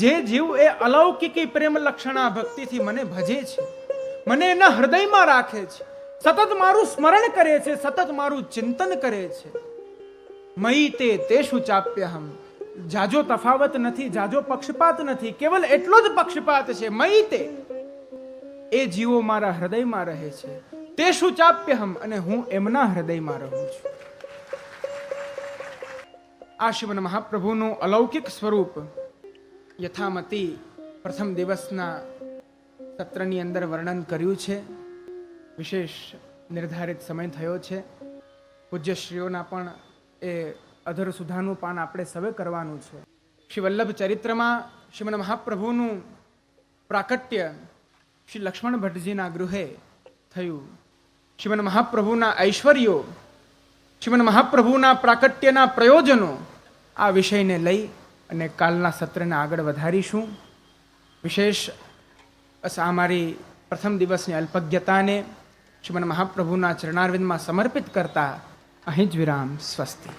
S1: જે જીવ એ અલૌકિકી પ્રેમ લક્ષણા ભક્તિથી મને ભજે છે, મને એના હૃદયમાં રાખે છે, સતત મારું સ્મરણ કરે છે, સતત મારું ચિંતન કરે છે. મયી તે તેષુ ચાપ્યહમ. જાજો તફાવત નથી, જાજો પક્ષપાત નથી, કેવલ એટલો જ પક્ષપાત છે. મયી તે, એ જીવો મારા હૃદયમાં રહે છે. તેષુ ચાપ્યહમ, અને હું એમના હૃદયમાં રહું છું. આ શ્રીમદ મહાપ્રભુનું અલૌકિક સ્વરૂપ યથામતી પ્રથમ દિવસના સત્રની અંદર વર્ણન કર્યું છે. વિશેષ નિર્ધારિત સમય થયો છે. પૂજ્યશ્રીઓના પણ એ અધર સુધાનું પાન આપણે સવે કરવાનું છે. શ્રી વલ્લભ ચરિત્રમાં શ્રીમદ મહાપ્રભુનું પ્રાકટ્ય શ્રી લક્ષ્મણ ભટ્ટજીના ગૃહે થયું. શ્રીમદ મહાપ્રભુના ઐશ્વર્યો, શ્રીમદ મહાપ્રભુના પ્રાકટ્યના પ્રયોજનો, આ વિષયને લઈ અને કાલના સત્રને આગળ વધારીશું. વિશેષ આ મારી પ્રથમ દિવસની અલ્પજ્ઞતાને શ્રીમદ મહાપ્રભુના ચરણારવિંદમાં સમર્પિત કરતા અહીં જ વિરામ. સ્વસ્તિ.